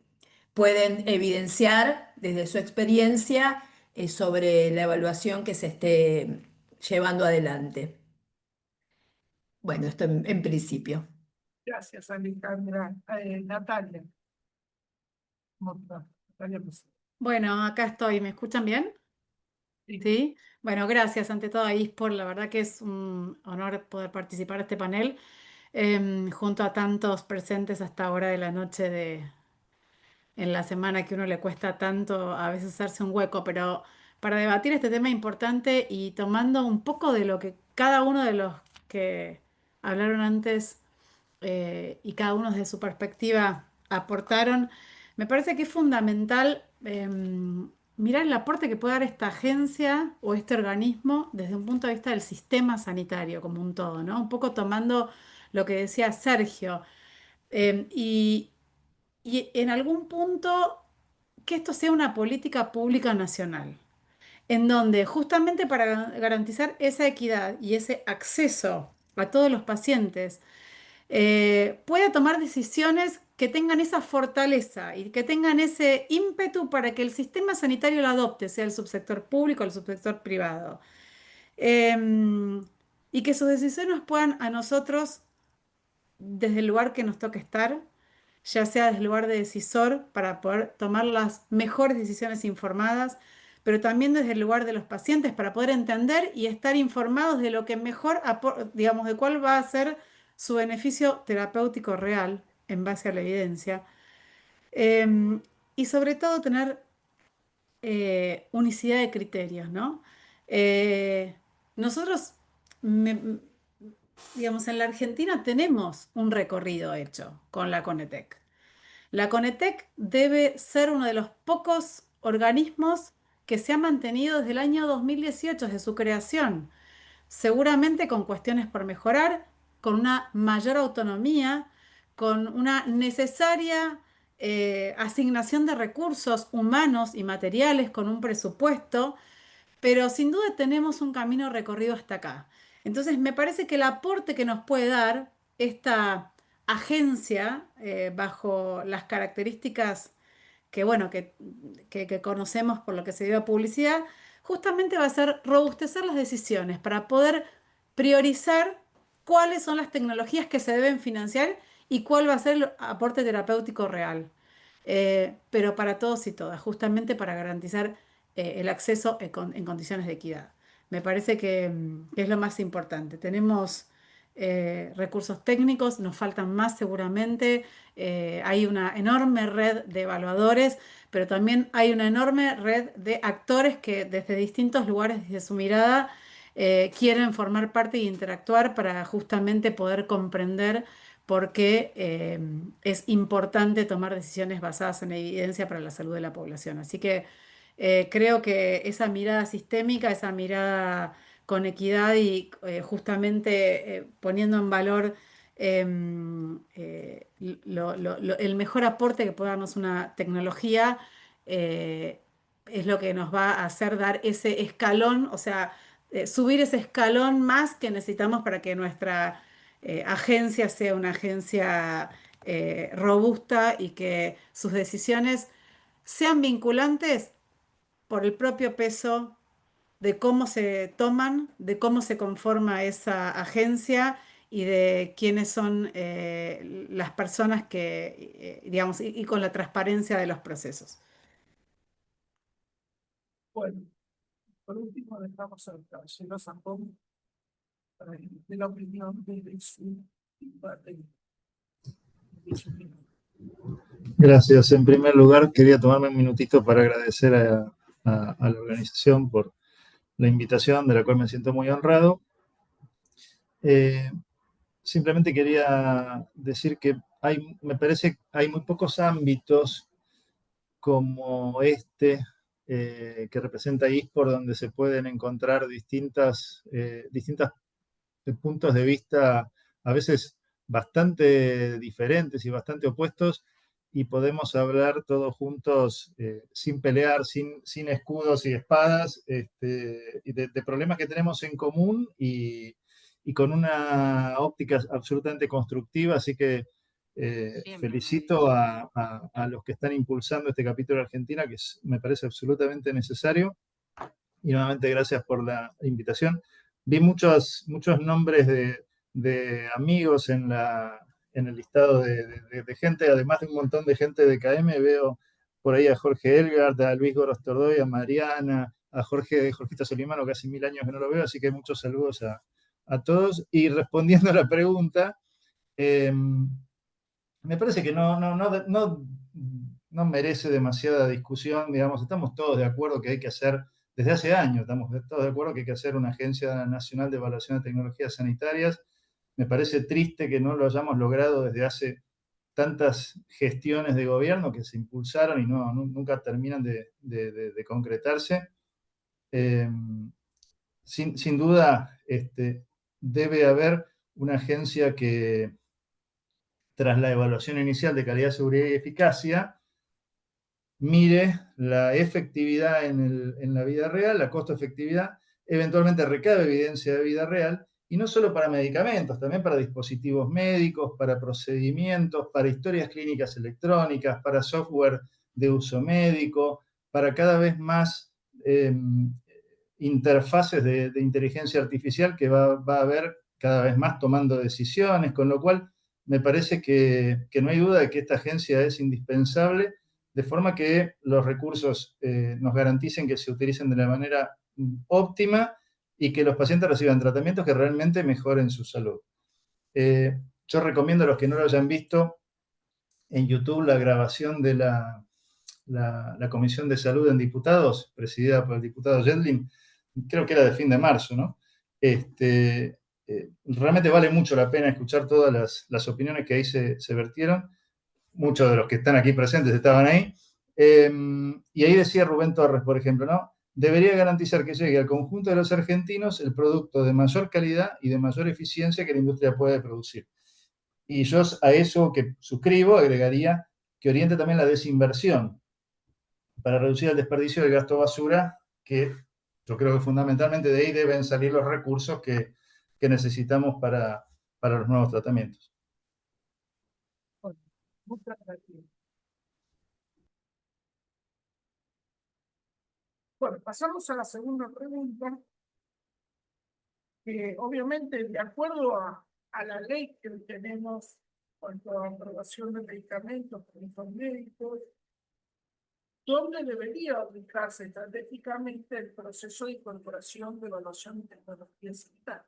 pueden evidenciar desde su experiencia sobre la evaluación que se esté llevando adelante. Bueno, esto en principio. Gracias, Alejandra. Natalia. Natalia Pessoa. Bueno, acá estoy. ¿Me escuchan bien? Sí. Sí. Bueno, gracias ante todo a ISPOR. La verdad que es un honor poder participar de este panel junto a tantos presentes hasta ahora de la noche en la semana que uno le cuesta tanto a veces hacerse un hueco, pero para debatir este tema importante y tomando un poco de lo que cada uno de los que hablaron antes y cada uno desde su perspectiva aportaron, me parece que es fundamental mirar el aporte que puede dar esta agencia o este organismo desde un punto de vista del sistema sanitario como un todo, ¿no? Un poco tomando lo que decía Sergio. Y en algún punto que esto sea una política pública nacional, en donde justamente para garantizar esa equidad y ese acceso a todos los pacientes, pueda tomar decisiones que tengan esa fortaleza y que tengan ese ímpetu para que el sistema sanitario lo adopte, sea el subsector público o el subsector privado. Y que sus decisiones puedan a nosotros, desde el lugar que nos toque estar, ya sea desde el lugar de decisor para poder tomar las mejores decisiones informadas, pero también desde el lugar de los pacientes para poder entender y estar informados de lo que mejor, digamos, de cuál va a ser su beneficio terapéutico real en base a la evidencia. Em, y sobre todo tener unicidad de criterios, ¿no? Eh, nosotros, me- digamos, en la Argentina tenemos un recorrido hecho con la Conetec. La Conetec debe ser uno de los pocos organismos que se ha mantenido desde el año 2018, desde su creación, seguramente con cuestiones por mejorar, con una mayor autonomía, con una necesaria asignación de recursos humanos y materiales, con un presupuesto, pero sin duda tenemos un camino recorrido hasta acá. Entonces, me parece que el aporte que nos puede dar esta agencia bajo las características que, bueno, que conocemos por lo que se dio a publicidad, justamente va a ser robustecer las decisiones para poder priorizar cuáles son las tecnologías que se deben financiar y cuál va a ser el aporte terapéutico real. Pero para todos y todas, justamente para garantizar el acceso en condiciones de equidad. Me parece que es lo más importante. Tenemos recursos técnicos, nos faltan más seguramente. Hay una enorme red de evaluadores, pero también hay una enorme red de actores que desde distintos lugares, desde su mirada, quieren formar parte e interactuar para justamente poder comprender por qué es importante tomar decisiones basadas en evidencia para la salud de la población. Así que creo que esa mirada sistémica, esa mirada con equidad y justamente poniendo en valor el mejor aporte que puede darnos una tecnología, eh, es lo que nos va a hacer dar ese escalón, o sea, subir ese escalón más que necesitamos para que nuestra agencia sea una agencia robusta y que sus decisiones sean vinculantes por el propio peso de cómo se toman, de cómo se conforma esa agencia y de quiénes son las personas que, digamos, y con la transparencia de los procesos. Bueno, por último dejamos al caballero Zambón para que dé la opinión de su debate, de su opinión. Gracias. En primer lugar, quería tomarme un minutito para agradecer a la organización por la invitación, de la cual me siento muy honrado. Simplemente quería decir que me parece que hay muy pocos ámbitos como este, que representa ISPOR, donde se pueden encontrar distintos puntos de vista, a veces bastante diferentes y bastante opuestos, y podemos hablar todos juntos sin pelear, sin escudos y espadas, y de problemas que tenemos en común y con una óptica absolutamente constructiva. Así que felicito a los que están impulsando este capítulo de Argentina, que me parece absolutamente necesario. Y nuevamente gracias por la invitación. Vi muchos nombres de amigos en el listado de gente, además de un montón de gente de KM. Veo por ahí a Jorge Elgart, a Luis Gorostordoy, a Mariana, a Jorgito Solimano, casi 1000 años que no lo veo, así que muchos saludos a todos. Y respondiendo a la pregunta, me parece que no merece demasiada discusión. Digamos, estamos todos de acuerdo que hay que hacer, desde hace años estamos todos de acuerdo que hay que hacer una Agencia Nacional de Evaluación de Tecnologías Sanitarias. Me parece triste que no lo hayamos logrado desde hace tantas gestiones de gobierno que se impulsaron y nunca terminan de concretarse. Sin duda, debe haber una agencia que, tras la evaluación inicial de calidad, seguridad y eficacia, mire la efectividad en la vida real, la costo-efectividad, eventualmente recabe evidencia de vida real, y no solo para medicamentos, también para dispositivos médicos, para procedimientos, para historias clínicas electrónicas, para software de uso médico, para cada vez más interfaces de inteligencia artificial que va a haber cada vez más tomando decisiones, con lo cual me parece que no hay duda de que esta agencia es indispensable, de forma que los recursos nos garanticen que se utilicen de la manera óptima y que los pacientes reciban tratamientos que realmente mejoren su salud. Yo recomiendo a los que no lo hayan visto en YouTube la grabación de la Comisión de Salud en Diputados, presidida por el diputado Yedlin, creo que era de fin de marzo, ¿no? Realmente vale mucho la pena escuchar todas las opiniones que ahí se vertieron. Muchos de los que están aquí presentes estaban ahí. Y ahí decía Rubén Torres, por ejemplo, ¿no? Debería garantizar que llegue al conjunto de los argentinos el producto de mayor calidad y de mayor eficiencia que la industria puede producir. Y yo a eso que suscribo agregaría que oriente también la desinversión para reducir el desperdicio del gasto basura, que yo creo que fundamentalmente de ahí deben salir los recursos que necesitamos para los nuevos tratamientos. Bueno, muchas gracias. Bueno, pasamos a la segunda pregunta, que obviamente de acuerdo a la ley que tenemos en cuanto a aprobación de medicamentos por médicos, ¿dónde debería ubicarse estratégicamente el proceso de incorporación de evaluación de tecnología sanitaria?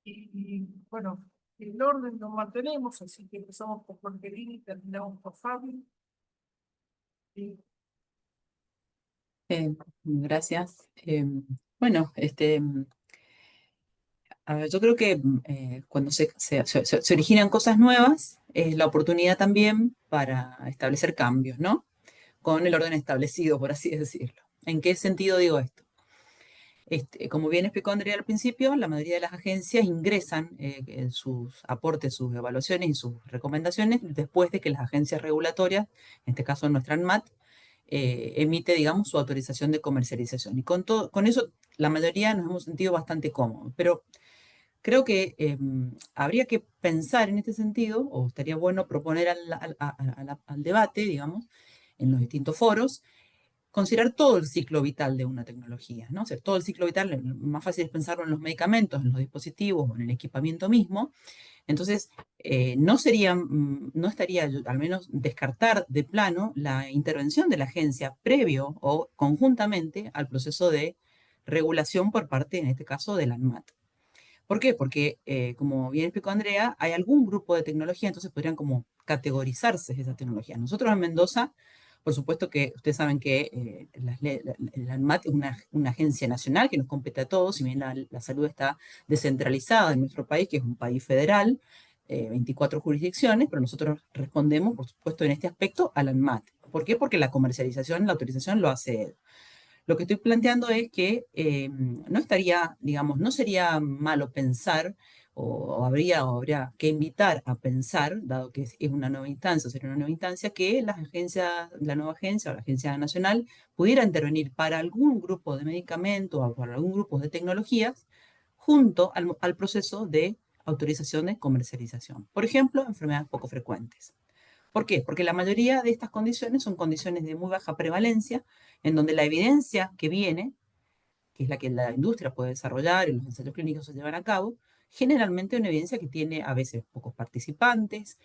Y bueno, el orden lo mantenemos, así que empezamos por Jorgelini y terminamos por Fabio. Gracias. Bueno, a ver, yo creo que cuando se originan cosas nuevas, es la oportunidad también para establecer cambios, ¿no? Con el orden establecido, por así decirlo. ¿En qué sentido digo esto? Como bien explicó Andrea al principio, la mayoría de las agencias ingresan sus aportes, sus evaluaciones y sus recomendaciones después de que las agencias regulatorias, en este caso nuestra ANMAT, emite, digamos, su autorización de comercialización. Y con eso, la mayoría nos hemos sentido bastante cómodos. Pero creo que habría que pensar en este sentido, o estaría bueno proponer al debate, digamos, en los distintos foros, considerar todo el ciclo vital de una tecnología, ¿no? O sea, todo el ciclo vital, más fácil es pensarlo en los medicamentos, en los dispositivos o en el equipamiento mismo. Entonces, no estaría, al menos descartar de plano la intervención de la agencia previo o conjuntamente al proceso de regulación por parte, en este caso, del ANMAT. ¿Por qué? Porque, como bien explicó Andrea, hay algún grupo de tecnología, entonces podrían como categorizarse esas tecnologías. Nosotros en Mendoza, por supuesto que ustedes saben que el ANMAT es una agencia nacional que nos compete a todos, si bien la salud está descentralizada en nuestro país, que es un país federal, 24 jurisdicciones, pero nosotros respondemos, por supuesto, en este aspecto al ANMAT. ¿Por qué? Porque la comercialización, la autorización lo hace él. Lo que estoy planteando es que no estaría, digamos, no sería malo pensar, o habría que invitar a pensar, dado que es una nueva instancia, sería una nueva instancia, que la nueva agencia o la agencia nacional pudiera intervenir para algún grupo de medicamentos o para algún grupo de tecnologías junto al proceso de autorización de comercialización. Por ejemplo, enfermedades poco frecuentes. ¿Por qué? Porque la mayoría de estas condiciones son condiciones de muy baja prevalencia, en donde la evidencia que viene, que es la que la industria puede desarrollar y los ensayos clínicos se llevan a cabo, generalmente una evidencia que tiene a veces pocos participantes.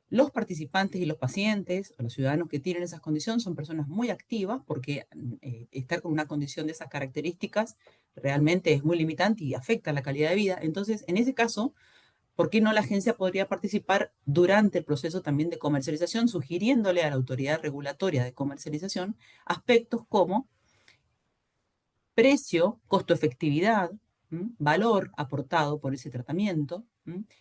Los participantes y los pacientes, o los ciudadanos que tienen esas condiciones, son personas muy activas porque estar con una condición de esas características realmente es muy limitante y afecta la calidad de vida. Entonces, en ese caso, ¿por qué no la agencia podría participar durante el proceso también de comercialización, sugiriéndole a la autoridad regulatoria de comercialización aspectos como precio, costo-efectividad, valor aportado por ese tratamiento,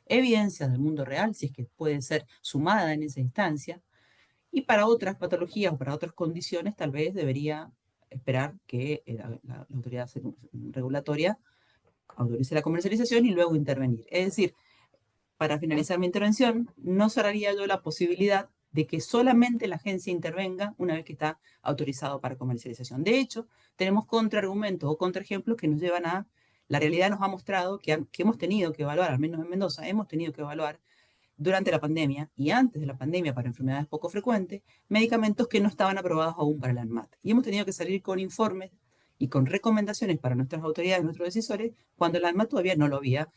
evidencias del mundo real, si es que puede ser sumada en esa instancia, y para otras patologías o para otras condiciones tal vez debería esperar que la autoridad regulatoria autorice la comercialización y luego intervenir. Es decir, para finalizar mi intervención, no cerraría yo la posibilidad de que solamente la agencia intervenga una vez que está autorizado para comercialización. De hecho, tenemos contraargumentos o contraejemplos que nos llevan a, la realidad nos ha mostrado que hemos tenido que evaluar, al menos en Mendoza, hemos tenido que evaluar durante la pandemia y antes de la pandemia para enfermedades poco frecuentes, medicamentos que no estaban aprobados aún para el ANMAT. Y hemos tenido que salir con informes y con recomendaciones para nuestras autoridades, nuestros decisores, cuando el ANMAT todavía no lo había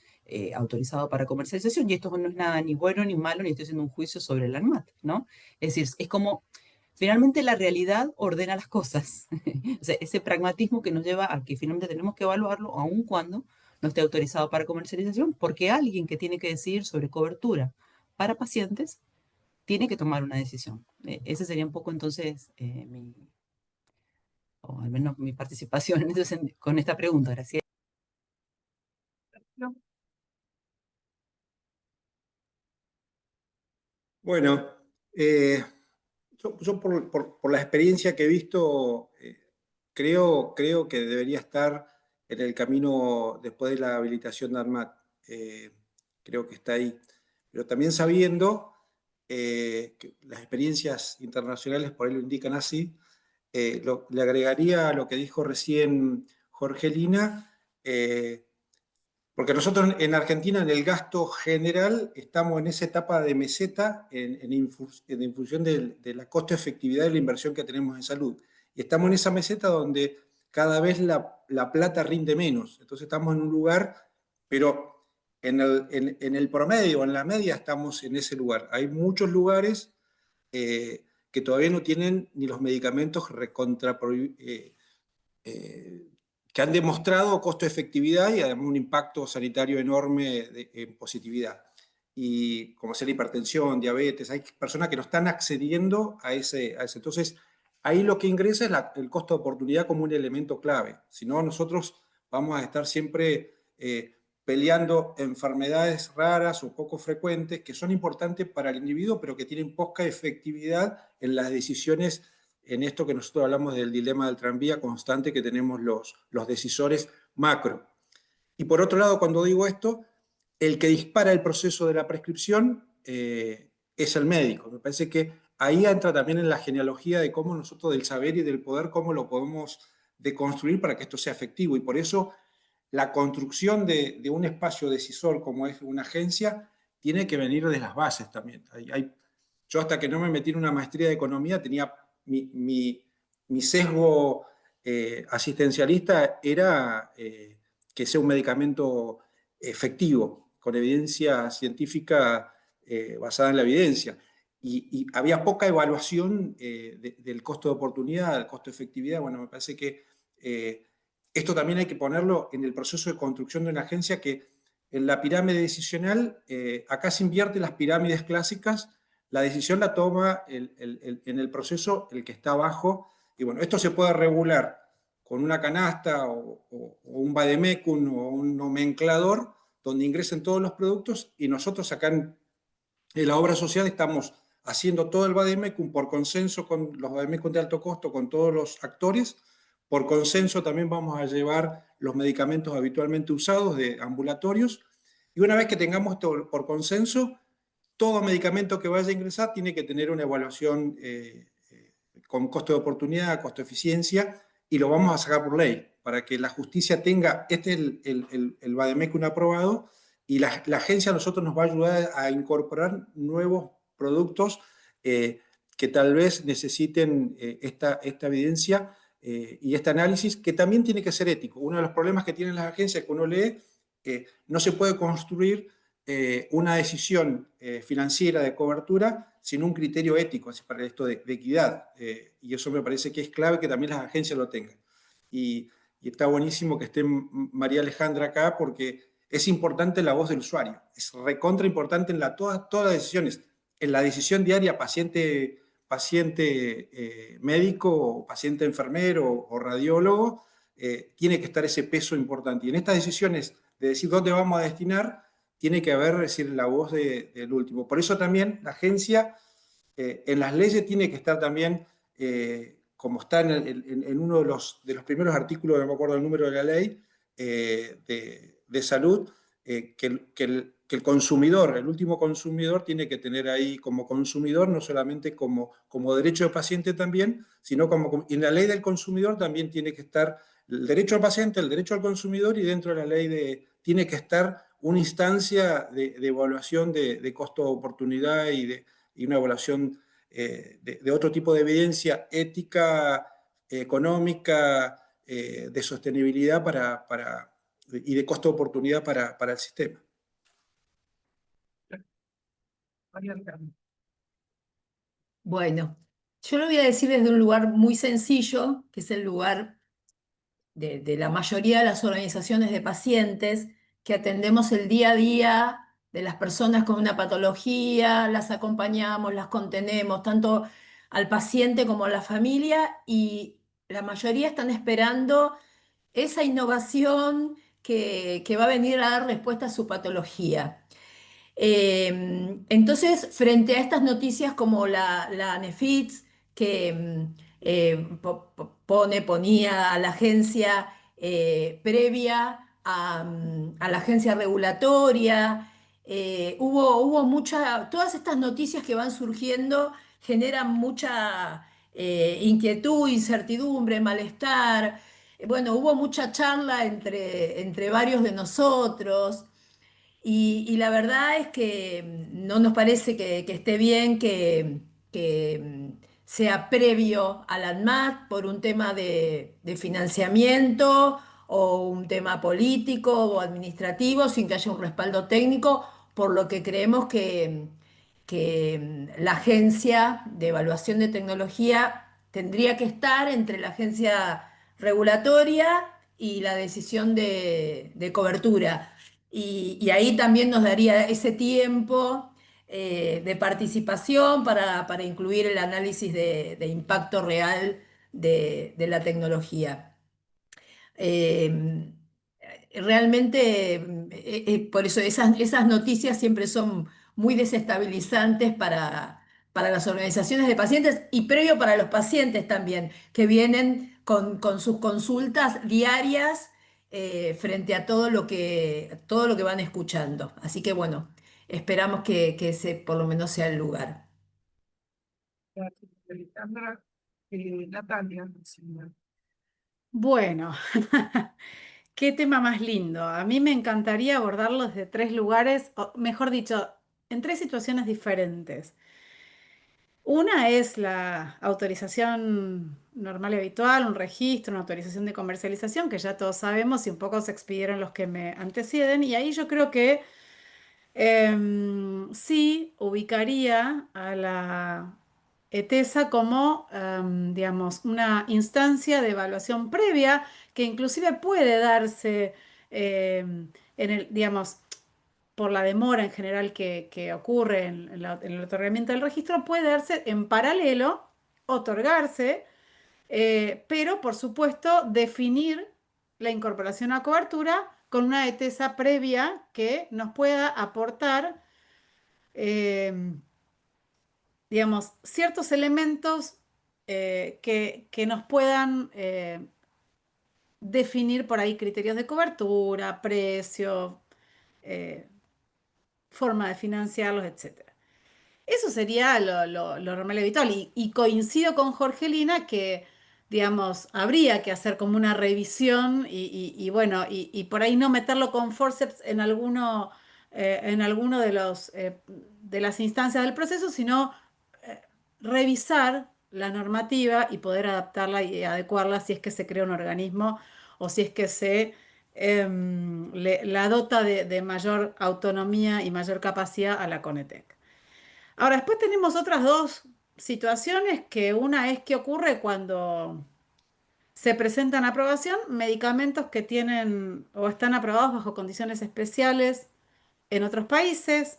autorizado para comercialización. Y esto no es nada ni bueno ni malo, ni estoy haciendo un juicio sobre el ANMAT, ¿no? Es decir, es como, finalmente la realidad ordena las cosas. O sea, ese pragmatismo que nos lleva a que finalmente tenemos que evaluarlo, aun cuando no esté autorizado para comercialización, porque alguien que tiene que decidir sobre cobertura para pacientes tiene que tomar una decisión. Ese sería un poco entonces o al menos mi participación con esta pregunta. Gracias. Bueno, yo por la experiencia que he visto, creo que debería estar en el camino después de la habilitación de ANMAT. Creo que está ahí. Pero también sabiendo que las experiencias internacionales por ahí lo indican así, le agregaría a lo que dijo recién Jorgelina, porque nosotros en Argentina, en el gasto general, estamos en esa etapa de meseta en función de la costo-efectividad de la inversión que tenemos en salud. Y estamos en esa meseta donde cada vez la plata rinde menos. Entonces estamos en un lugar, pero en el promedio, en la media, estamos en ese lugar. Hay muchos lugares que todavía no tienen ni los medicamentos que han demostrado costo-efectividad y además un impacto sanitario enorme en positividad. Y como ser hipertensión, diabetes, hay personas que no están accediendo a ese. Entonces, ahí lo que ingresa es el costo de oportunidad como un elemento clave. Si no, nosotros vamos a estar siempre peleando enfermedades raras o poco frecuentes que son importantes para el individuo, pero que tienen poca efectividad en las decisiones en esto que nosotros hablamos del dilema del tranvía constante que tenemos los decisores macro. Y por otro lado, cuando digo esto, el que dispara el proceso de la prescripción es el médico. Me parece que ahí entra también en la genealogía de cómo nosotros, del saber y del poder, cómo lo podemos deconstruir para que esto sea efectivo. Y por eso la construcción de un espacio decisor como es una agencia tiene que venir de las bases también. Yo hasta que no me metí en una maestría de economía tenía mi mi sesgo asistencialista era que sea un medicamento efectivo, con evidencia científica basada en la evidencia. Y había poca evaluación del costo de oportunidad, del costo de efectividad. Bueno, me parece que esto también hay que ponerlo en el proceso de construcción de una agencia que en la pirámide decisional, acá se invierte las pirámides clásicas, la decisión la toma en el proceso el que está abajo, y bueno, esto se puede regular con una canasta o un vademecum o un nomenclador donde ingresen todos los productos, y nosotros acá en la obra social estamos haciendo todo el vademecum por consenso con los vademecum de alto costo, con todos los actores. Por consenso también vamos a llevar los medicamentos habitualmente usados de ambulatorios, y una vez que tengamos esto por consenso, todo medicamento que vaya a ingresar tiene que tener una evaluación con costo de oportunidad, costo de eficiencia, y lo vamos a sacar por ley, para que la justicia tenga, este es el vademecum aprobado, y la agencia a nosotros nos va a ayudar a incorporar nuevos productos que tal vez necesiten esta evidencia y este análisis, que también tiene que ser ético. Uno de los problemas que tienen las agencias que uno lee, no se puede construir una decisión financiera de cobertura sin un criterio ético para esto de equidad. Y eso me parece que es clave que también las agencias lo tengan. Y está buenísimo que esté María Alejandra acá, porque es importante la voz del usuario. Es recontra importante en todas las decisiones. En la decisión diaria, paciente médico, o paciente enfermero o radiólogo, tiene que estar ese peso importante. Y en estas decisiones de decir dónde vamos a destinar, tiene que haber, decir, la voz del último. Por eso también la agencia en las leyes tiene que estar también, como está en uno de los primeros artículos, no me acuerdo el número de la ley, de salud, que el consumidor, el último consumidor, tiene que tener ahí como consumidor, no solamente como derecho de paciente también, sino en la ley del consumidor también tiene que estar el derecho al paciente, el derecho al consumidor, y dentro de la ley tiene que estar una instancia de evaluación de costo-oportunidad y una evaluación de otro tipo de evidencia ética, económica, de sostenibilidad y de costo-oportunidad para el sistema. Bueno, yo lo voy a decir desde un lugar muy sencillo, que es el lugar de la mayoría de las organizaciones de pacientes que atendemos el día a día de las personas con una patología, las acompañamos, las contenemos, tanto al paciente como a la familia, y la mayoría están esperando esa innovación que va a venir a dar respuesta a su patología. Entonces, frente a estas noticias como la NEFITS, que ponía a la agencia previa a la agencia regulatoria, hubo todas estas noticias que van surgiendo generan mucha inquietud, incertidumbre, malestar. Bueno, hubo mucha charla entre varios de nosotros. Y la verdad es que no nos parece que esté bien que sea previo al ANMAT por un tema de financiamiento o un tema político o administrativo sin que haya un respaldo técnico, por lo que creemos que la agencia de evaluación de tecnología tendría que estar entre la agencia regulatoria y la decisión de cobertura. Y ahí también nos daría ese tiempo de participación para incluir el análisis de impacto real de la tecnología. Eh, Realmente, por eso esas noticias siempre son muy desestabilizantes para las organizaciones de pacientes y previo para los pacientes también, que vienen con sus consultas diarias frente a todo lo que van escuchando. Así que bueno, esperamos que ese por lo menos sea el lugar. Gracias, Alejandra. Natalia, señora. Bueno, qué tema más lindo. A mí me encantaría abordarlo desde tres lugares, o mejor dicho, en tres situaciones diferentes. Una es la autorización normal y habitual, un registro, una autorización de comercialización, que ya todos sabemos y un poco se expidieron los que me anteceden. Y ahí yo creo que sí ubicaría a la ETESA como, digamos, una instancia de evaluación previa que inclusive puede darse en el, digamos, por la demora en general que ocurre en el otorgamiento del registro, puede darse en paralelo, otorgarse, pero por supuesto definir la incorporación a cobertura con una ETESA previa que nos pueda aportar, eh, digamos, ciertos elementos que nos puedan definir por ahí criterios de cobertura, precio, eh, forma de financiarlos, etcétera. Eso sería lo normal y habitual. Y coincido con Jorgelina que, digamos, habría que hacer como una revisión y bueno, y por ahí no meterlo con forceps en alguno de las instancias del proceso, sino eh, revisar la normativa y poder adaptarla y adecuarla si es que se crea un organismo o si es que la dota de mayor autonomía y mayor capacidad a la CONETEC. Ahora, después tenemos otras dos situaciones, que una es que ocurre cuando se presentan a aprobación medicamentos que tienen o están aprobados bajo condiciones especiales en otros países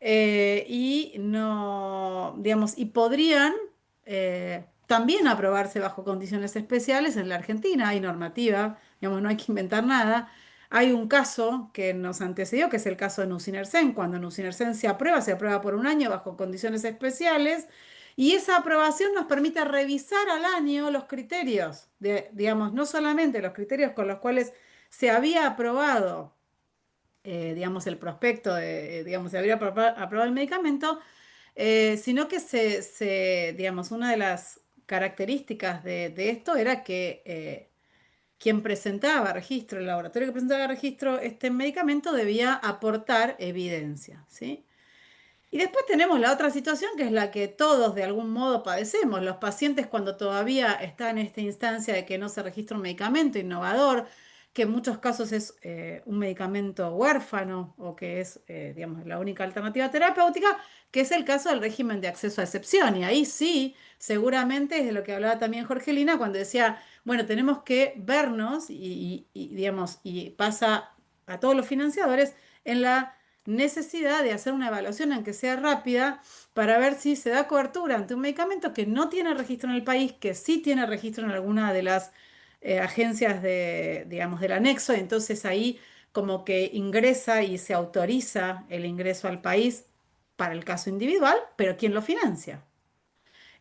y no, digamos, y podrían también aprobarse bajo condiciones especiales en la Argentina. Hay normativa, digamos, no hay que inventar nada. Hay un caso que nos antecedió, que es el caso de Nusinersen. Cuando Nusinersen se aprueba por un año bajo condiciones especiales. Y esa aprobación nos permite revisar al año los criterios, digamos, no solamente los criterios con los cuales se había aprobado digamos, el prospecto, digamos, se habría aprobado el medicamento, sino que digamos, una de las características de esto era que quien presentaba registro, el laboratorio que presentaba registro este medicamento debía aportar evidencia, ¿sí? Y después tenemos la otra situación, que es la que todos de algún modo padecemos. Los pacientes, cuando todavía están en esta instancia de que no se registra un medicamento innovador, que en muchos casos es un medicamento huérfano o que es, digamos, la única alternativa terapéutica, que es el caso del régimen de acceso a excepción. Y ahí sí, seguramente es de lo que hablaba también Jorgelina cuando decía, bueno, tenemos que vernos digamos, y pasa a todos los financiadores en la necesidad de hacer una evaluación, aunque sea rápida, para ver si se da cobertura ante un medicamento que no tiene registro en el país, que sí tiene registro en alguna de las agencias digamos, del anexo, y entonces ahí como que ingresa y se autoriza el ingreso al país para el caso individual, pero ¿quién lo financia?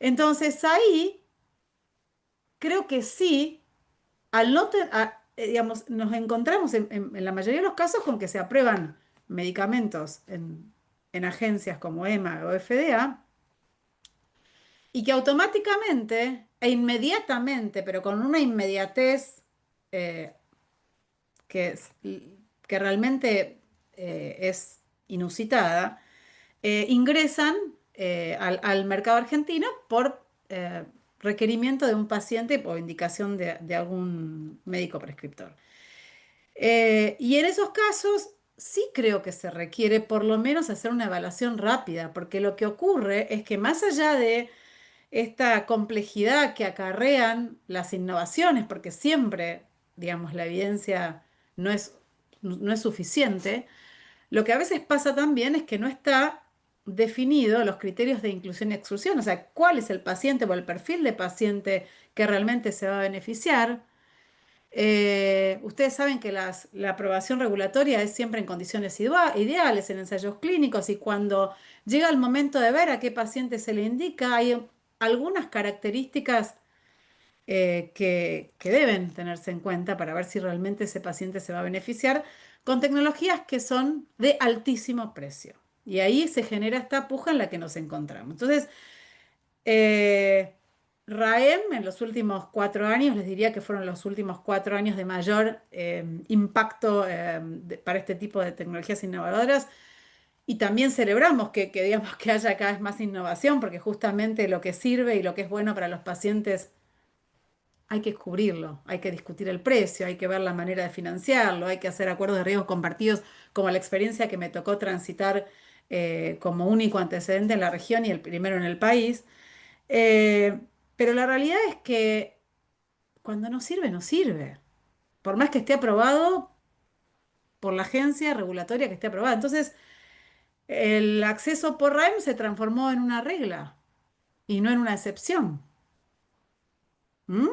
Entonces ahí creo que sí, al no digamos, nos encontramos en la mayoría de los casos con que se aprueban medicamentos en agencias como EMA o FDA y que automáticamente e inmediatamente, pero con una inmediatez eh, que, que realmente es inusitada, ingresan al mercado argentino por requerimiento de un paciente o indicación de algún médico prescriptor. Y en esos casos sí creo que se requiere por lo menos hacer una evaluación rápida, porque lo que ocurre es que más allá de esta complejidad que acarrean las innovaciones, porque siempre, digamos, la evidencia no es suficiente, lo que a veces pasa también es que no está definido los criterios de inclusión y exclusión, o sea, cuál es el paciente o el perfil de paciente que realmente se va a beneficiar. Ustedes saben que la aprobación regulatoria es siempre en condiciones ideales, en ensayos clínicos, y cuando llega el momento de ver a qué paciente se le indica, hay algunas características que deben tenerse en cuenta para ver si realmente ese paciente se va a beneficiar con tecnologías que son de altísimo precio. Y ahí se genera esta puja en la que nos encontramos. Entonces, eh, RAEM en los últimos 4 años, les diría que fueron los últimos 4 años de mayor impacto para este tipo de tecnologías innovadoras. Y también celebramos digamos, que haya cada vez más innovación, porque justamente lo que sirve y lo que es bueno para los pacientes hay que cubrirlo, hay que discutir el precio, hay que ver la manera de financiarlo, hay que hacer acuerdos de riesgos compartidos, como la experiencia que me tocó transitar como único antecedente en la región y el primero en el país. Eh, pero la realidad es que cuando no sirve, no sirve. Por más que esté aprobado por la agencia regulatoria que esté aprobada. Entonces, el acceso por REM se transformó en una regla y no en una excepción. ¿Mm?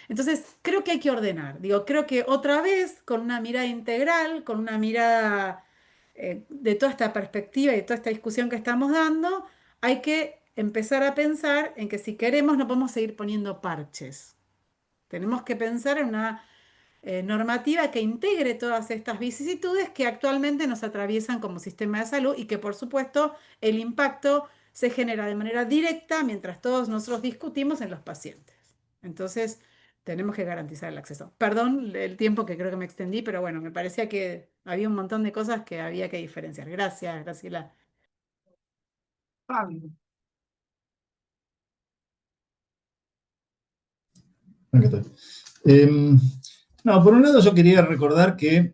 Entonces, creo que hay que ordenar. Digo, creo que otra vez, con una mirada integral, con una mirada de toda esta perspectiva y de toda esta discusión que estamos dando, hay que empezar a pensar en que si queremos no podemos seguir poniendo parches. Tenemos que pensar en una normativa que integre todas estas vicisitudes que actualmente nos atraviesan como sistema de salud y que por supuesto el impacto se genera de manera directa mientras todos nosotros discutimos en los pacientes. Entonces, tenemos que garantizar el acceso. Perdón el tiempo que creo que me extendí, pero bueno, me parecía que había un montón de cosas que había que diferenciar. Gracias, Graciela. Fabio. Acá estoy. No, por un lado yo quería recordar que,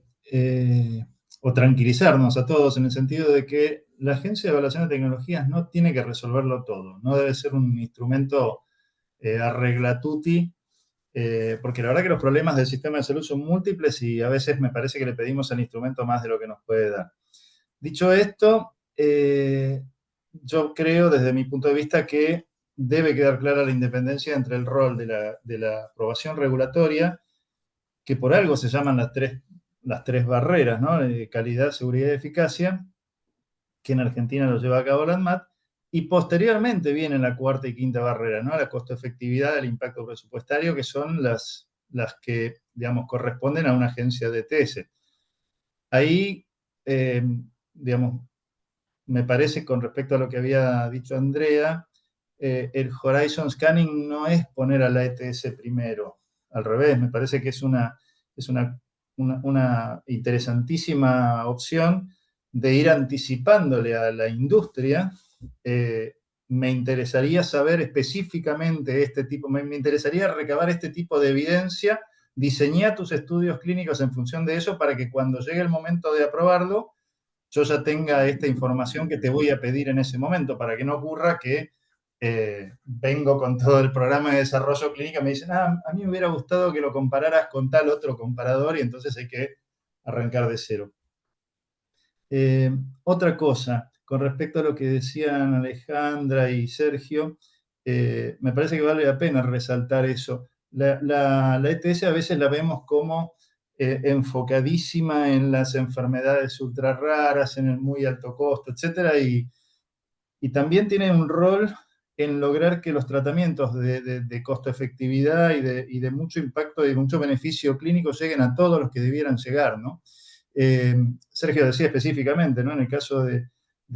o tranquilizarnos a todos en el sentido de que la Agencia de Evaluación de Tecnologías no tiene que resolverlo todo, no debe ser un instrumento arreglatuti, porque la verdad que los problemas del sistema de salud son múltiples y a veces me parece que le pedimos al instrumento más de lo que nos puede dar. Dicho esto, yo creo desde mi punto de vista que debe quedar clara la independencia entre el rol de la aprobación regulatoria, que por algo se llaman las tres barreras, ¿no? Calidad, seguridad y eficacia, que en Argentina lo lleva a cabo la ANMAT, y posteriormente viene la cuarta y quinta barrera, ¿no? La costo-efectividad, el impacto presupuestario, que son las que, digamos, corresponden a una agencia de ETS. Ahí, digamos, me parece, con respecto a lo que había dicho Andrea, el Horizon Scanning no es poner a la ETS primero. Al revés, me parece que es una interesantísima opción de ir anticipándole a la industria. Me interesaría saber específicamente me interesaría recabar este tipo de evidencia, diseñar tus estudios clínicos en función de eso para que cuando llegue el momento de aprobarlo, yo ya tenga esta información que te voy a pedir en ese momento, para que no ocurra que vengo con todo el programa de desarrollo clínico y me dicen, a mí me hubiera gustado que lo compararas con tal otro comparador y entonces hay que arrancar de cero. Otra cosa, con respecto a lo que decían Alejandra y Sergio, me parece que vale la pena resaltar eso. La ETS a veces la vemos como enfocadísima en las enfermedades ultra raras, en el muy alto costo, etc. Y también tiene un rol en lograr que los tratamientos de costo-efectividad y de mucho impacto y de mucho beneficio clínico lleguen a todos los que debieran llegar, ¿no? Sergio decía específicamente, ¿no? En el caso de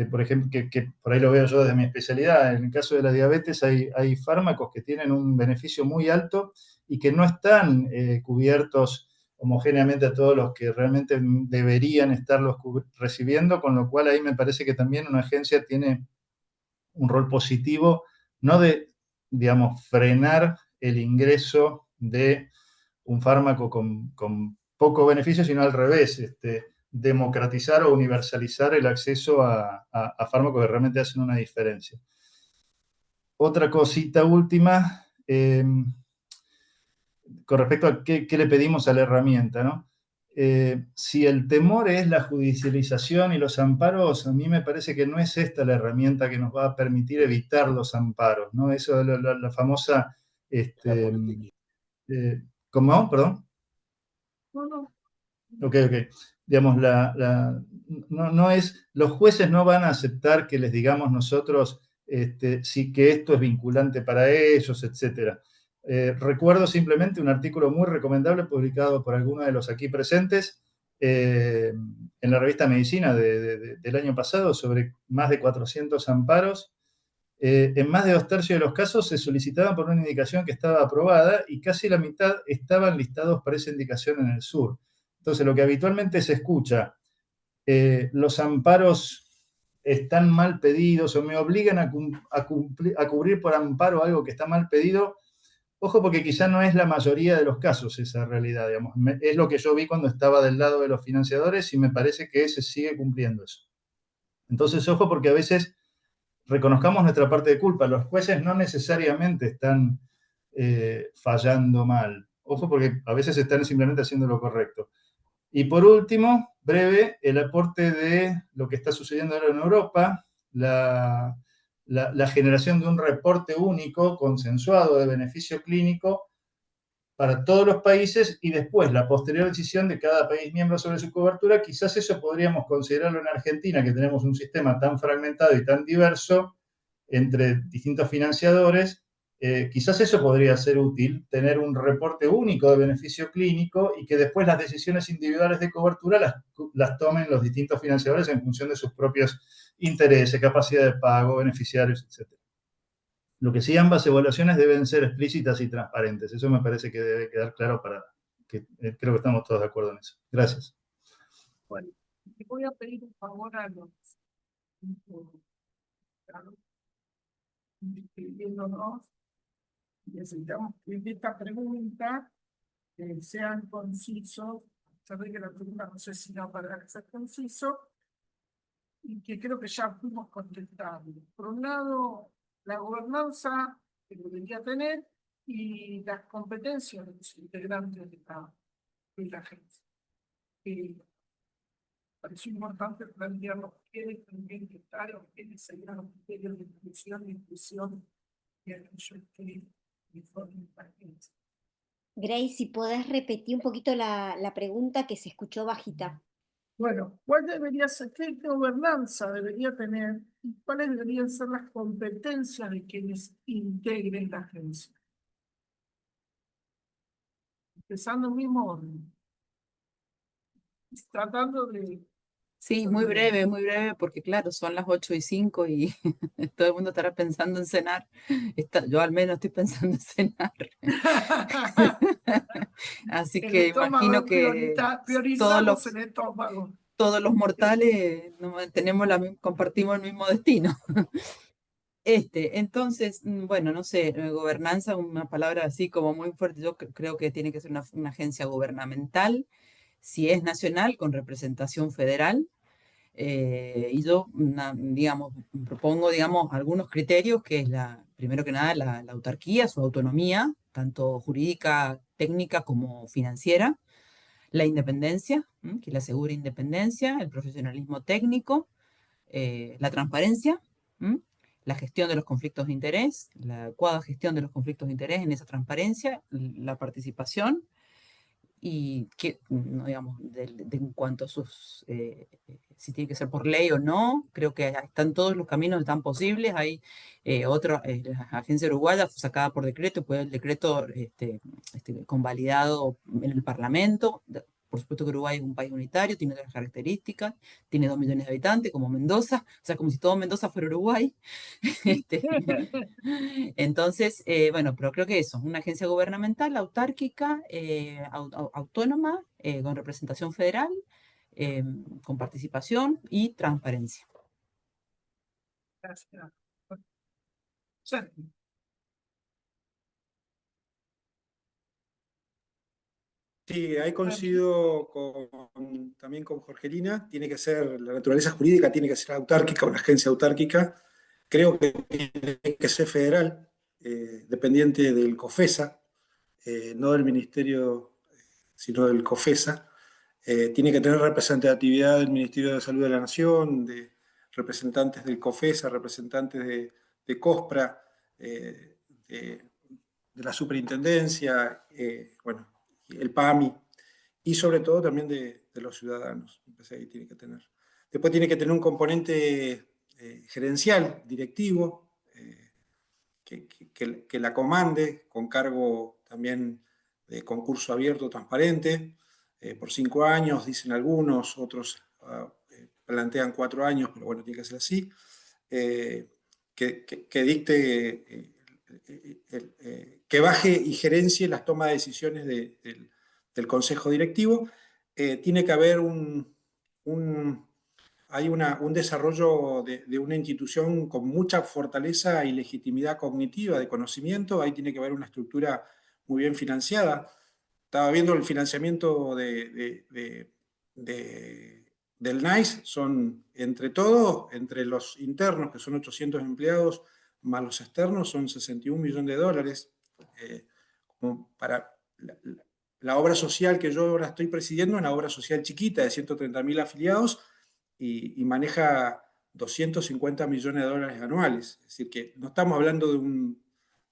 por ejemplo, que por ahí lo veo yo desde mi especialidad, en el caso de la diabetes hay fármacos que tienen un beneficio muy alto y que no están cubiertos homogéneamente a todos los que realmente deberían estarlos recibiendo, con lo cual ahí me parece que también una agencia tiene un rol positivo, no de, digamos, frenar el ingreso de un fármaco con poco beneficio, sino al revés, democratizar o universalizar el acceso a fármacos que realmente hacen una diferencia. Otra cosita última, con respecto a qué le pedimos a la herramienta, ¿no? Si el temor es la judicialización y los amparos, a mí me parece que no es esta la herramienta que nos va a permitir evitar los amparos, ¿no? Eso, la famosa... ¿cómo? Perdón. No. Ok. Digamos, no es, los jueces no van a aceptar que les digamos nosotros sí, que esto es vinculante para ellos, etc. Recuerdo simplemente un artículo muy recomendable publicado por alguno de los aquí presentes en la revista Medicina del año pasado sobre más de 400 amparos. En más de 2/3 de los casos se solicitaban por una indicación que estaba aprobada y casi la mitad estaban listados para esa indicación en el sur. Entonces, lo que habitualmente se escucha, los amparos están mal pedidos o me obligan a cubrir por amparo algo que está mal pedido, Ojo, porque quizá no es la mayoría de los casos esa realidad, digamos. Es lo que yo vi cuando estaba del lado de los financiadores y me parece que se sigue cumpliendo eso. Entonces, ojo, porque a veces reconozcamos nuestra parte de culpa. Los jueces no necesariamente están fallando mal. Ojo, porque a veces están simplemente haciendo lo correcto. Y por último, breve, el aporte de lo que está sucediendo ahora en Europa, la generación de un reporte único, consensuado de beneficio clínico para todos los países y después la posterior decisión de cada país miembro sobre su cobertura. Quizás eso podríamos considerarlo en Argentina, que tenemos un sistema tan fragmentado y tan diverso entre distintos financiadores. Quizás eso podría ser útil, tener un reporte único de beneficio clínico y que después las decisiones individuales de cobertura las tomen los distintos financiadores en función de sus propios intereses, capacidad de pago, beneficiarios, etc. Lo que sí, ambas evaluaciones deben ser explícitas y transparentes. Eso me parece que debe quedar claro para que creo que estamos todos de acuerdo en eso. Gracias. Bueno, y voy a pedir un favor a los inscribiéndonos. Necesitamos que en esta pregunta sean concisos. Sabés que la pregunta no sé si va para ser conciso y que creo que ya fuimos contestando. Por un lado, la gobernanza que debería tener y las competencias de los integrantes de la agencia. Pareció importante plantearnos quiénes tendrían que estar o quiénes serían los criterios de inclusión y aquellos que informen la agencia. Grace, si podés repetir un poquito la pregunta que se escuchó bajita. Bueno, ¿cuál debería ser, qué gobernanza debería tener y cuáles deberían ser las competencias de quienes integren la agencia? Empezando en el mismo orden. Tratando de... Sí, muy breve, porque claro, son las 8:05 y todo el mundo estará pensando en cenar. Yo al menos estoy pensando en cenar. Así El que estómago imagino que priorizamos el estómago. todos los mortales compartimos el mismo destino. Entonces, bueno, no sé, gobernanza, una palabra así como muy fuerte. Yo creo que tiene que ser una agencia gubernamental, si es nacional, con representación federal. Y yo, digamos, propongo, digamos, algunos criterios, que es primero que nada, la autarquía, su autonomía, tanto jurídica, técnica como financiera, la independencia, que le asegure independencia, el profesionalismo técnico, la transparencia, la gestión de los conflictos de interés, la adecuada gestión de los conflictos de interés en esa transparencia, la participación y que, no, digamos, en cuanto a si tiene que ser por ley o no, creo que están todos los caminos están posibles. Hay la agencia uruguaya fue sacada por decreto, pues el decreto convalidado en el Parlamento. Por supuesto que Uruguay es un país unitario, tiene otras características, tiene 2 millones de habitantes, como Mendoza, o sea, como si todo Mendoza fuera Uruguay. Entonces, bueno, pero creo que eso, una agencia gubernamental, autárquica, autónoma, con representación federal, con participación y transparencia. Gracias. Sergio. Sí, ahí coincido también con Jorgelina. Tiene que ser, la naturaleza jurídica tiene que ser autárquica, una agencia autárquica. Creo que tiene que ser federal, dependiente del COFESA, no del Ministerio, sino del COFESA. Tiene que tener representatividad del Ministerio de Salud de la Nación, de representantes del COFESA, representantes de COSPRA, de la Superintendencia, bueno, el PAMI, y sobre todo también de los ciudadanos. Ahí tiene que tener. Después tiene que tener un componente gerencial, directivo, que la comande, con cargo también de concurso abierto, transparente, por 5 años, dicen algunos, otros plantean 4 años, pero bueno, tiene que ser así, que dicte, que baje y gerencie las tomas de decisiones del consejo directivo. Tiene que haber hay un desarrollo de una institución con mucha fortaleza y legitimidad cognitiva de conocimiento. Ahí tiene que haber una estructura muy bien financiada. Estaba viendo el financiamiento del NICE, son entre todo, entre los internos, que son 800 empleados, más los externos, son 61 millones de dólares. Como para la obra social que yo ahora estoy presidiendo, una obra social chiquita de 130.000 afiliados, y maneja 250 millones de dólares anuales. Es decir, que no estamos hablando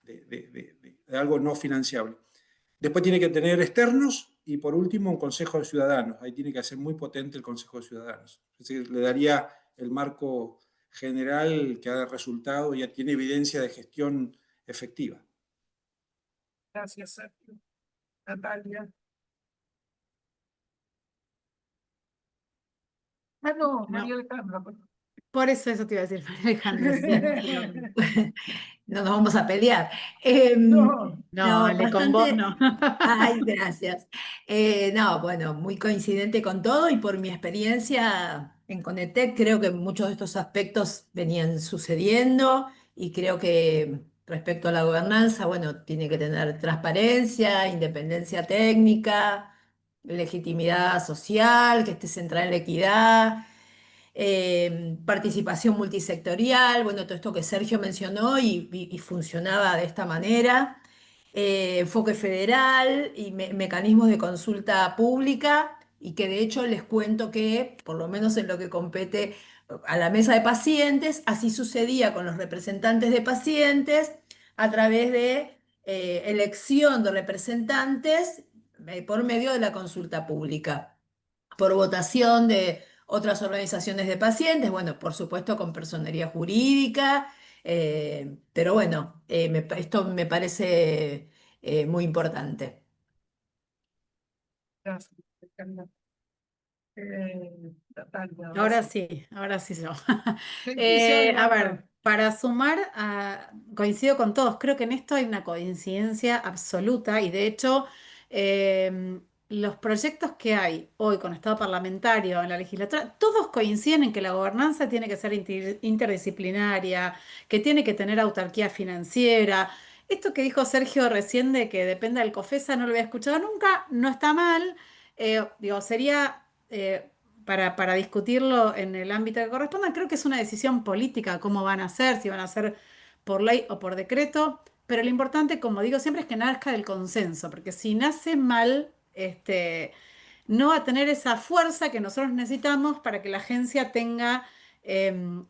de algo no financiable. Después tiene que tener externos y por último un Consejo de Ciudadanos. Ahí tiene que ser muy potente el Consejo de Ciudadanos. Es decir, le daría el marco general que ha resultado, ya tiene evidencia de gestión efectiva. Gracias, Sergio. Natalia. Ah, no, María Alejandra. Por eso te iba a decir, María Alejandra. Sí. No nos vamos a pelear. No. No, Ale, con vos no. Ay, gracias. No, bueno, muy coincidente con todo y por mi experiencia en Conetec, creo que muchos de estos aspectos venían sucediendo y creo que respecto a la gobernanza, bueno, tiene que tener transparencia, independencia técnica, legitimidad social, que esté centrada en la equidad, participación multisectorial, bueno, todo esto que Sergio mencionó y funcionaba de esta manera, enfoque federal y mecanismos de consulta pública, y que de hecho les cuento que, por lo menos en lo que compete a la mesa de pacientes, así sucedía con los representantes de pacientes a través de elección de representantes por medio de la consulta pública, por votación de otras organizaciones de pacientes, bueno, por supuesto con personería jurídica, pero bueno, esto me parece muy importante. Gracias, Alejandra. Natalia, Ahora sí yo. Leticia, A Eduardo. ver, para sumar, coincido con todos, creo que en esto hay una coincidencia absoluta y de hecho los proyectos que hay hoy con Estado parlamentario en la legislatura, todos coinciden en que la gobernanza tiene que ser interdisciplinaria, que tiene que tener autarquía financiera. Esto que dijo Sergio recién de que dependa del COFESA, no lo había escuchado nunca, no está mal. Digo, sería... para discutirlo en el ámbito que corresponda, creo que es una decisión política cómo van a ser, si van a ser por ley o por decreto, pero lo importante, como digo siempre, es que nazca del consenso, porque si nace mal, no va a tener esa fuerza que nosotros necesitamos para que la agencia tenga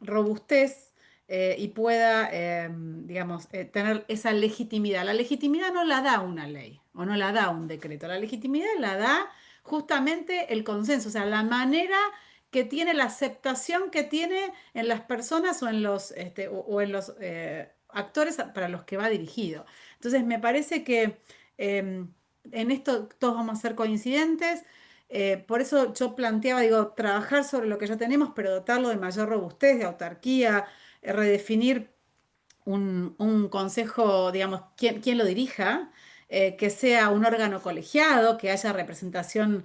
robustez y pueda, digamos, tener esa legitimidad. La legitimidad no la da una ley o no la da un decreto, la legitimidad la da justamente el consenso, o sea, la manera que tiene, la aceptación que tiene en las personas o en o en los actores para los que va dirigido. Entonces, me parece que en esto todos vamos a ser coincidentes. Por eso yo planteaba, digo, trabajar sobre lo que ya tenemos, pero dotarlo de mayor robustez, de autarquía, redefinir un consejo, digamos, quién lo dirija, que sea un órgano colegiado, que haya representación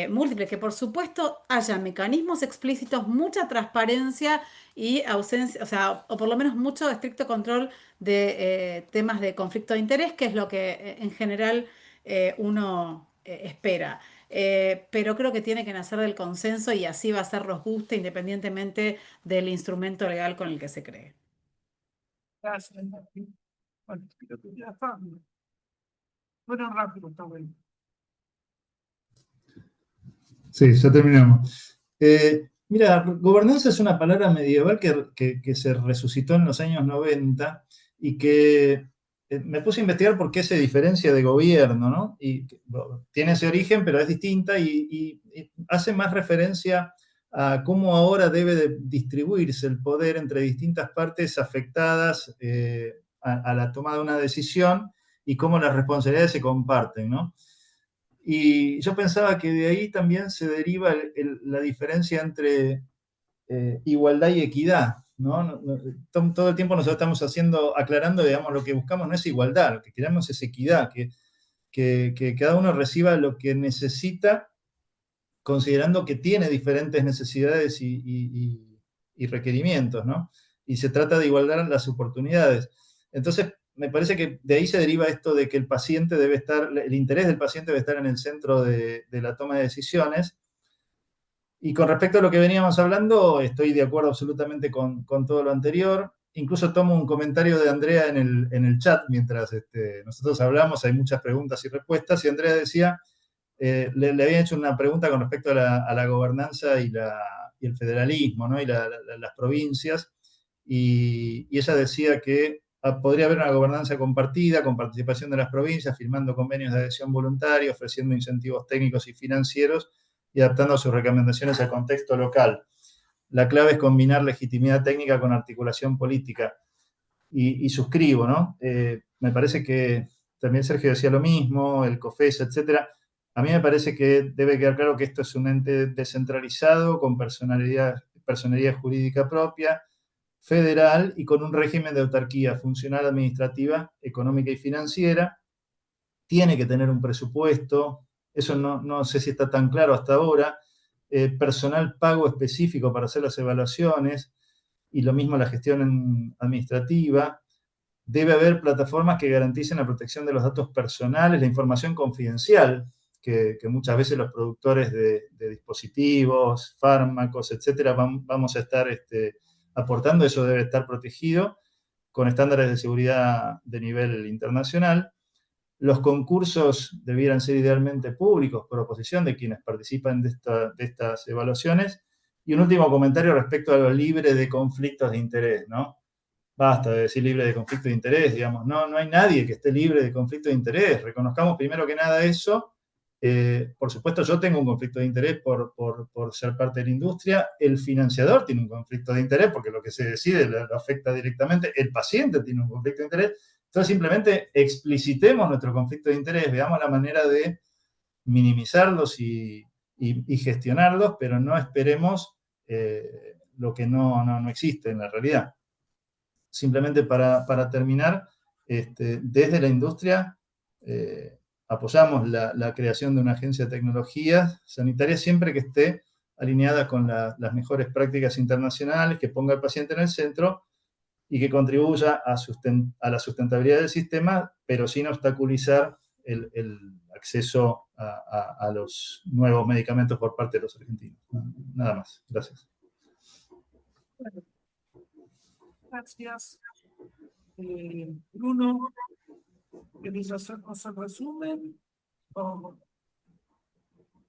múltiple, que por supuesto haya mecanismos explícitos, mucha transparencia y ausencia, o sea, o por lo menos mucho estricto control de temas de conflicto de interés, que es lo que en general uno espera. Pero creo que tiene que nacer del consenso y así va a ser robusta independientemente del instrumento legal con el que se cree. Gracias, Natalia. Bueno, creo que ya está. Bueno, rápido, está bueno. Sí, ya terminamos. Mira, gobernanza es una palabra medieval que se resucitó en los años 90 y que me puse a investigar por qué se diferencia de gobierno, ¿no? Y bueno, tiene ese origen, pero es distinta y hace más referencia a cómo ahora debe de distribuirse el poder entre distintas partes afectadas a la toma de una decisión y cómo las responsabilidades se comparten, ¿no? Y yo pensaba que de ahí también se deriva la diferencia entre igualdad y equidad, ¿no? Todo el tiempo nosotros estamos aclarando, digamos, lo que buscamos no es igualdad, lo que queremos es equidad, que cada uno reciba lo que necesita considerando que tiene diferentes necesidades y requerimientos, ¿no? Y se trata de igualar las oportunidades. Entonces, me parece que de ahí se deriva esto de que el paciente debe estar, el interés del paciente debe estar en el centro de la toma de decisiones. Y con respecto a lo que veníamos hablando, estoy de acuerdo absolutamente con todo lo anterior. Incluso tomo un comentario de Andrea en el chat mientras nosotros hablamos, hay muchas preguntas y respuestas, y Andrea decía, le habían hecho una pregunta con respecto a la gobernanza y el federalismo, ¿no? Y las provincias, y ella decía que podría haber una gobernanza compartida con participación de las provincias, firmando convenios de adhesión voluntaria, ofreciendo incentivos técnicos y financieros y adaptando sus recomendaciones al contexto local. La clave es combinar legitimidad técnica con articulación política. Y suscribo, ¿no? Me parece que también Sergio decía lo mismo, el COFES, etcétera. A mí me parece que debe quedar claro que esto es un ente descentralizado, con personalidad jurídica propia, federal y con un régimen de autarquía funcional, administrativa, económica y financiera. Tiene que tener un presupuesto, eso no sé si está tan claro hasta ahora, personal pago específico para hacer las evaluaciones y lo mismo la gestión administrativa. Debe haber plataformas que garanticen la protección de los datos personales, la información confidencial, que muchas veces los productores de dispositivos, fármacos, etcétera, vamos a estar aportando. Eso debe estar protegido con estándares de seguridad de nivel internacional. Los concursos debieran ser idealmente públicos por oposición de quienes participan de estas evaluaciones. Y un último comentario respecto a lo libre de conflictos de interés, ¿no? Basta de decir libre de conflicto de interés, digamos, no hay nadie que esté libre de conflicto de interés. Reconozcamos primero que nada eso. Por supuesto, yo tengo un conflicto de interés por ser parte de la industria. El financiador tiene un conflicto de interés porque lo que se decide lo afecta directamente. El paciente tiene un conflicto de interés. Entonces, simplemente explicitemos nuestro conflicto de interés, veamos la manera de minimizarlos y gestionarlos, pero no esperemos lo que no existe en la realidad. Simplemente para terminar, desde la industria apoyamos la creación de una agencia de tecnologías sanitarias siempre que esté alineada con las mejores prácticas internacionales, que ponga al paciente en el centro y que contribuya a la sustentabilidad del sistema, pero sin obstaculizar el acceso a los nuevos medicamentos por parte de los argentinos. Nada más. Gracias. Bueno, gracias. Bruno, ¿querés hacernos el resumen?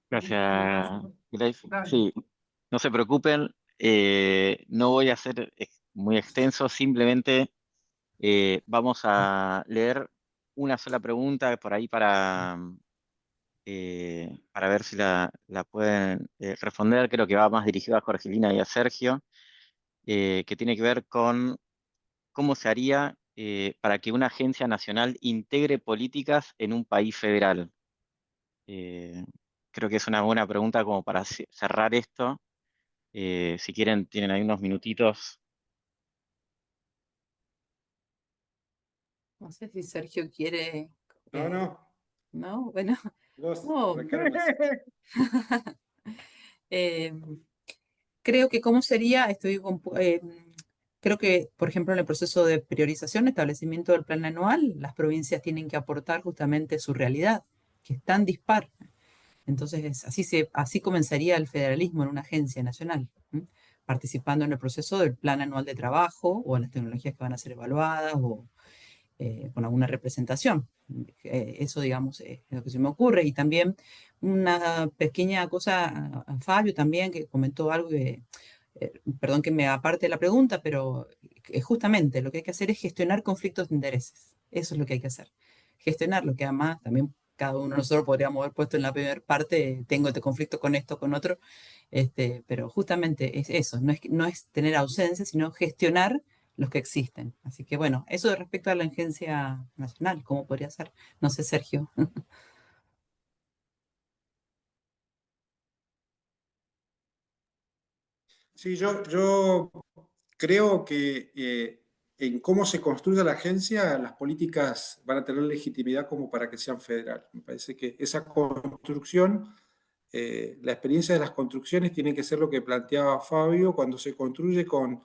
Gracias, Grace. Dale. Sí, no se preocupen, no voy a ser muy extenso, simplemente vamos a leer una sola pregunta por ahí para ver si la pueden responder. Creo que va más dirigida a Jorgelina y a Sergio, que tiene que ver con cómo se haría para que una agencia nacional integre políticas en un país federal. Creo que es una buena pregunta como para cerrar esto. Si quieren, tienen ahí unos minutitos. No sé si Sergio quiere. No. No, bueno. Vos, No. recargas. Creo que cómo sería, creo que, por ejemplo, en el proceso de priorización, establecimiento del plan anual, las provincias tienen que aportar justamente su realidad, que es tan dispar. Entonces, así comenzaría el federalismo en una agencia nacional, participando en el proceso del plan anual de trabajo o en las tecnologías que van a ser evaluadas o con alguna representación. Eso, digamos, es lo que se me ocurre. Y también una pequeña cosa a Fabio también, que comentó algo que, perdón que me aparte de la pregunta, pero justamente lo que hay que hacer es gestionar conflictos de intereses. Eso es lo que hay que hacer. Gestionar lo que además también cada uno de nosotros podríamos haber puesto en la primera parte, tengo este conflicto con esto, con otro, pero justamente es eso, no es tener ausencia, sino gestionar los que existen. Así que bueno, eso respecto a la agencia nacional, ¿cómo podría ser? No sé, Sergio. Sí, yo creo que en cómo se construye la agencia, las políticas van a tener legitimidad como para que sean federales. Me parece que esa construcción la experiencia de las construcciones tiene que ser lo que planteaba Fabio, cuando se construye con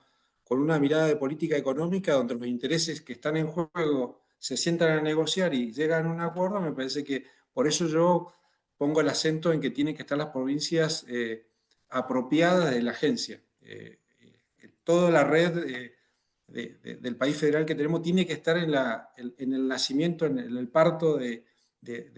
una mirada de política económica, donde los intereses que están en juego se sientan a negociar y llegan a un acuerdo. Me parece que por eso yo pongo el acento en que tienen que estar las provincias apropiadas de la agencia. Toda la red del país federal que tenemos tiene que estar en el nacimiento, en el parto de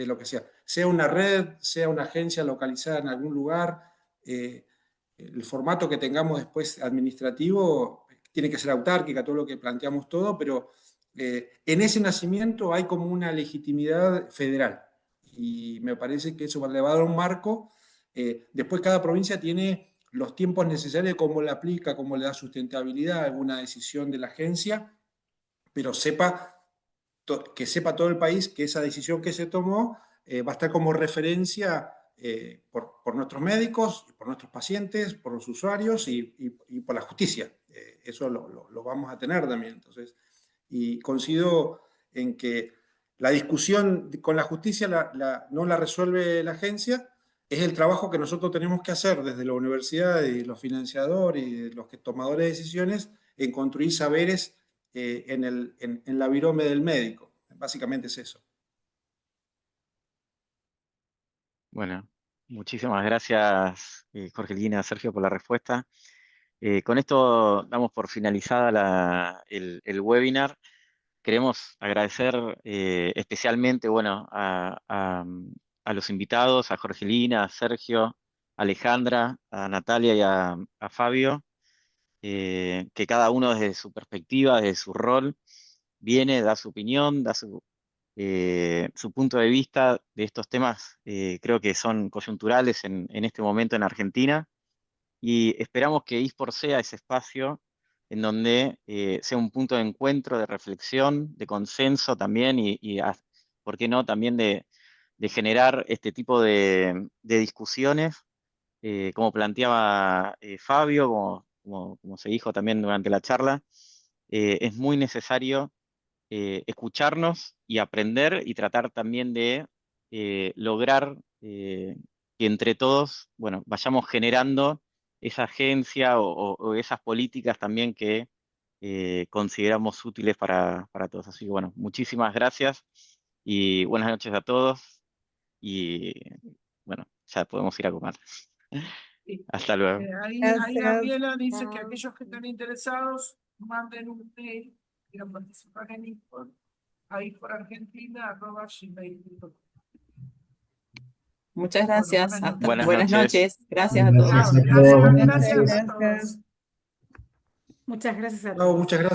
lo que sea una red, sea una agencia localizada en algún lugar. El formato que tengamos después administrativo tiene que ser autárquica, todo lo que planteamos todo, pero en ese nacimiento hay como una legitimidad federal, y me parece que eso le va a dar un marco. Después cada provincia tiene los tiempos necesarios, cómo la aplica, cómo le da sustentabilidad a alguna decisión de la agencia, pero que sepa todo el país que esa decisión que se tomó va a estar como referencia por nuestros médicos, por nuestros pacientes, por los usuarios y por la justicia. Eso lo vamos a tener también. Entonces, y coincido en que la discusión con la justicia no la resuelve la agencia, es el trabajo que nosotros tenemos que hacer desde la universidad y los financiadores y los tomadores de decisiones en construir saberes en la virome del médico. Básicamente es eso. Bueno, muchísimas gracias, Jorgelina, Sergio, por la respuesta. Con esto damos por finalizada el webinar. Queremos agradecer especialmente, bueno, a los invitados, a Jorgelina, a Sergio, a Alejandra, a Natalia y a Fabio, que cada uno desde su perspectiva, desde su rol, viene, da su opinión, da su punto de vista de estos temas. Creo que son coyunturales en este momento en Argentina, y esperamos que eSport sea ese espacio en donde sea un punto de encuentro, de reflexión, de consenso también, ¿por qué no?, también de generar este tipo de discusiones, como planteaba Fabio, como se dijo también durante la charla. Es muy necesario escucharnos y aprender, y tratar también de lograr que entre todos, bueno, vayamos generando esa agencia o esas políticas también que consideramos útiles para todos. Así que bueno, muchísimas gracias y buenas noches a todos, y bueno, ya podemos ir a comer. Hasta luego. Ahí Gracias. Gabriela dice que Chao. aquellos que están interesados manden un mail, quieran participar en eSport, a esportargentina@gmail.com. Muchas gracias. Bueno, Buenas Buenas noches. noches. Gracias a todos. Gracias a Gracias, todos. gracias a Gracias. todos. Muchas gracias a No, todos. muchas gracias.